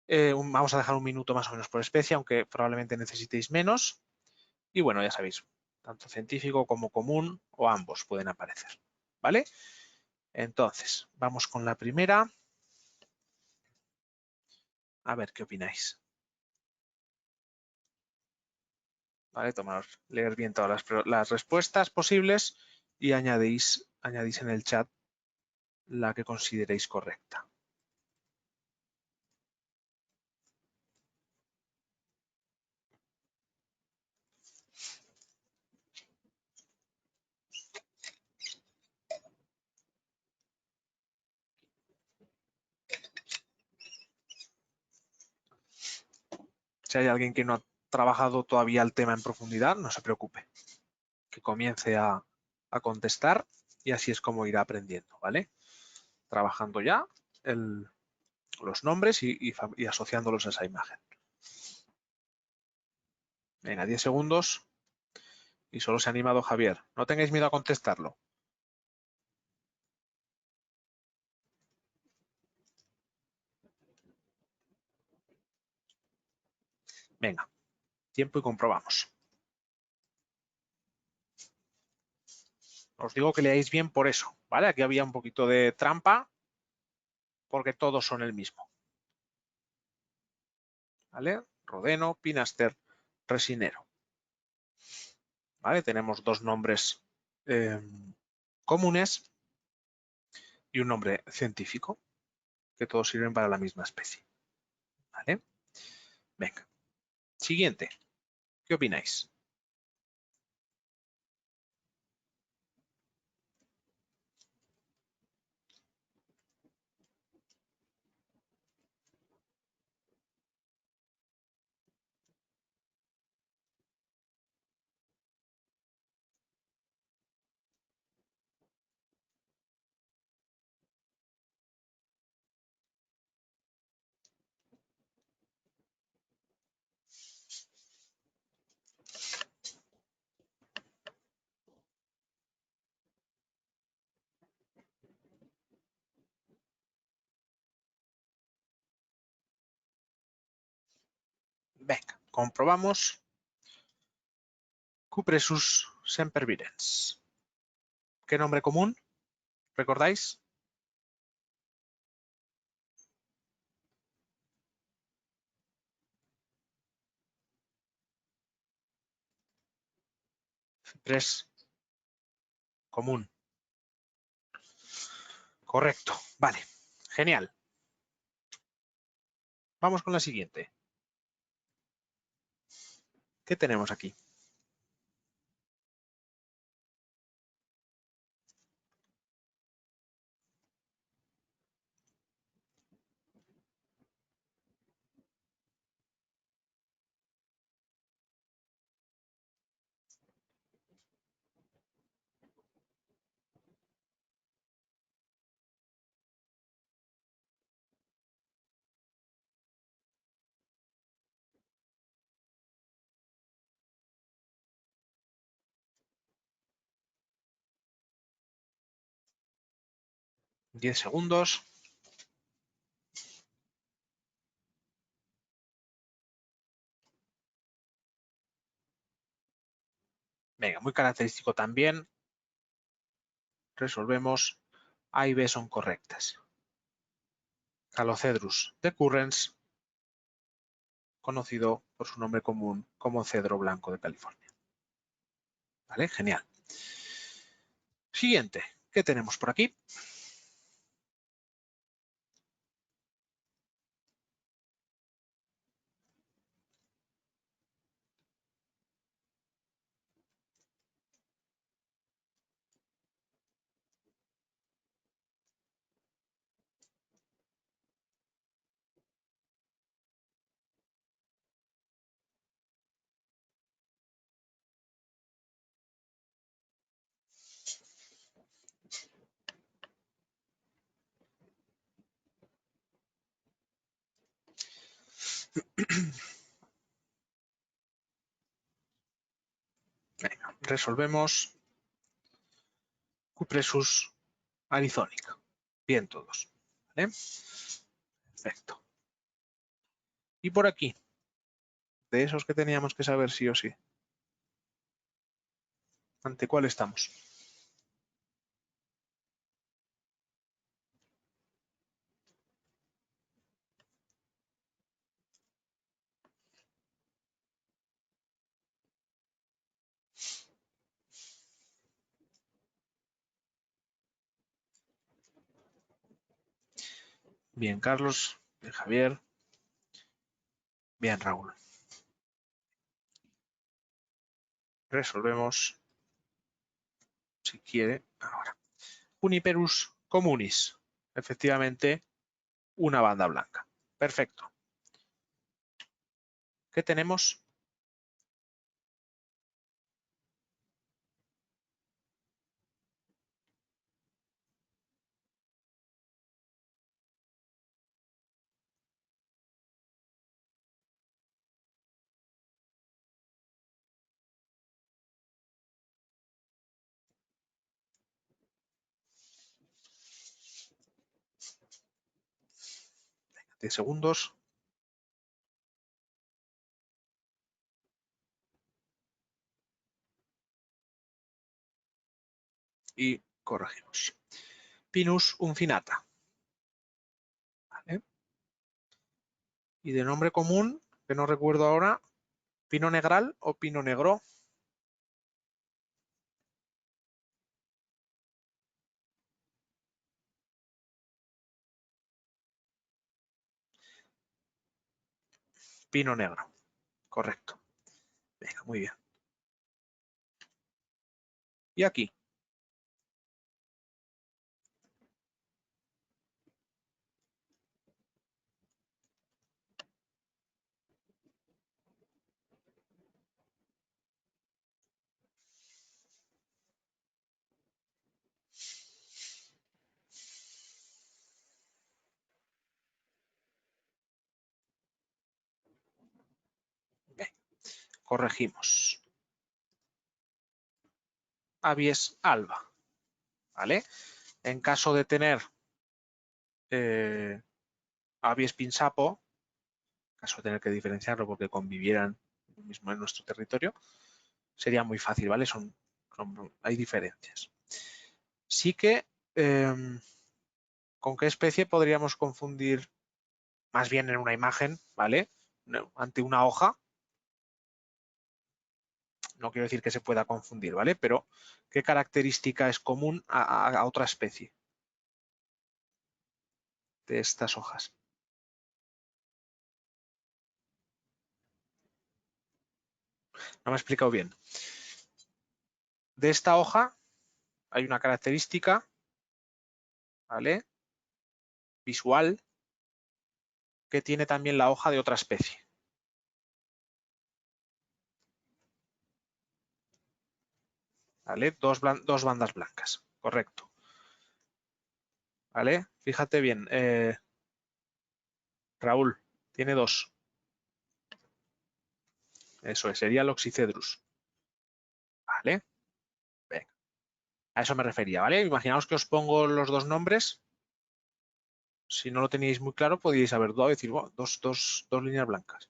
Vamos a dejar un minuto más o menos por especie, aunque probablemente necesitéis menos. Y bueno, ya sabéis, tanto científico como común o ambos pueden aparecer. ¿Vale? Entonces, vamos con la primera. A ver qué opináis. ¿Vale? Leer bien todas las respuestas posibles y añadís en el chat la que consideréis correcta. Si hay alguien que no ha trabajado todavía el tema en profundidad, no se preocupe. Que comience a contestar y así es como irá aprendiendo, ¿vale? Trabajando ya los nombres y asociándolos a esa imagen. Venga, 10 segundos y solo se ha animado Javier. No tengáis miedo a contestarlo. Venga, tiempo y comprobamos. Os digo que leáis bien por eso, ¿vale? Aquí había un poquito de trampa porque todos son el mismo. ¿Vale? Rodeno, Pinaster, Resinero. ¿Vale? Tenemos dos nombres comunes y un nombre científico que todos sirven para la misma especie. ¿Vale? Venga. Siguiente. ¿Qué opináis? Venga, comprobamos. Cupressus sempervirens. ¿Qué nombre común? ¿Recordáis? Ciprés común. Correcto. Vale. Genial. Vamos con la siguiente. ¿Qué tenemos aquí? Diez segundos. Venga, muy característico también. Resolvemos. A y B son correctas. Calocedrus decurrens, conocido por su nombre común como cedro blanco de California. ¿Vale? Genial. Siguiente. ¿Qué tenemos por aquí? Venga, resolvemos. Cupressus arizonica. Bien todos. ¿Vale? Perfecto. Y por aquí, de esos que teníamos que saber sí o sí. ¿Ante cuál estamos? Bien, Carlos. Bien, Javier. Bien, Raúl. Resolvemos, si quiere, ahora. Juniperus communis. Efectivamente, una banda blanca. Perfecto. ¿Qué tenemos? Venga, 10 segundos. Y corregimos. Pinus uncinata. ¿Vale? Y de nombre común, que no recuerdo ahora, pino negral o pino negro. Pino negro. Correcto. Venga, muy bien. Y aquí. Bien, corregimos. Abies alba. ¿Vale? En caso de tener Abies pinsapo, en caso de tener que diferenciarlo porque convivieran mismo en nuestro territorio, sería muy fácil, ¿vale? Hay diferencias. Sí que, ¿con qué especie podríamos confundir más bien en una imagen, ¿vale? Ante una hoja. No quiero decir que se pueda confundir, ¿vale? Pero, ¿qué característica es común a otra especie de estas hojas? No me he explicado bien. De esta hoja hay una característica, ¿vale? Visual, que tiene también la hoja de otra especie. ¿Vale? Dos bandas blancas, correcto. ¿Vale? Fíjate bien, Raúl, tiene dos. Eso es, sería el Oxycedrus. ¿Vale? Venga. A eso me refería, ¿vale? Imaginaos que os pongo los dos nombres. Si no lo teníais muy claro, podíais haber dudado y decir, bueno, dos líneas blancas.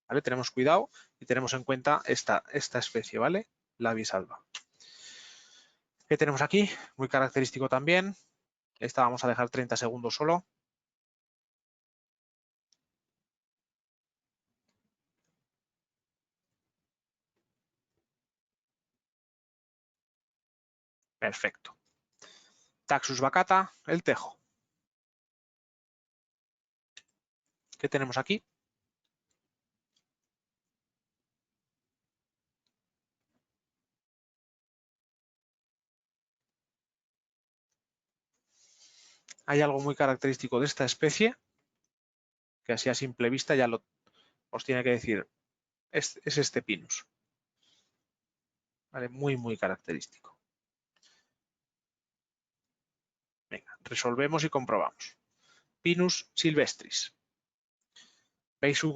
¿Vale? Tenemos cuidado y tenemos en cuenta esta especie, ¿vale? La Abies alba. ¿Qué tenemos aquí? Muy característico también. Esta vamos a dejar 30 segundos solo. Perfecto. Taxus baccata, el tejo. ¿Qué tenemos aquí? Hay algo muy característico de esta especie, que así a simple vista ya os tiene que decir, es este Pinus. ¿Vale? Muy, muy característico. Venga, resolvemos y comprobamos. Pinus silvestris. ¿Veis su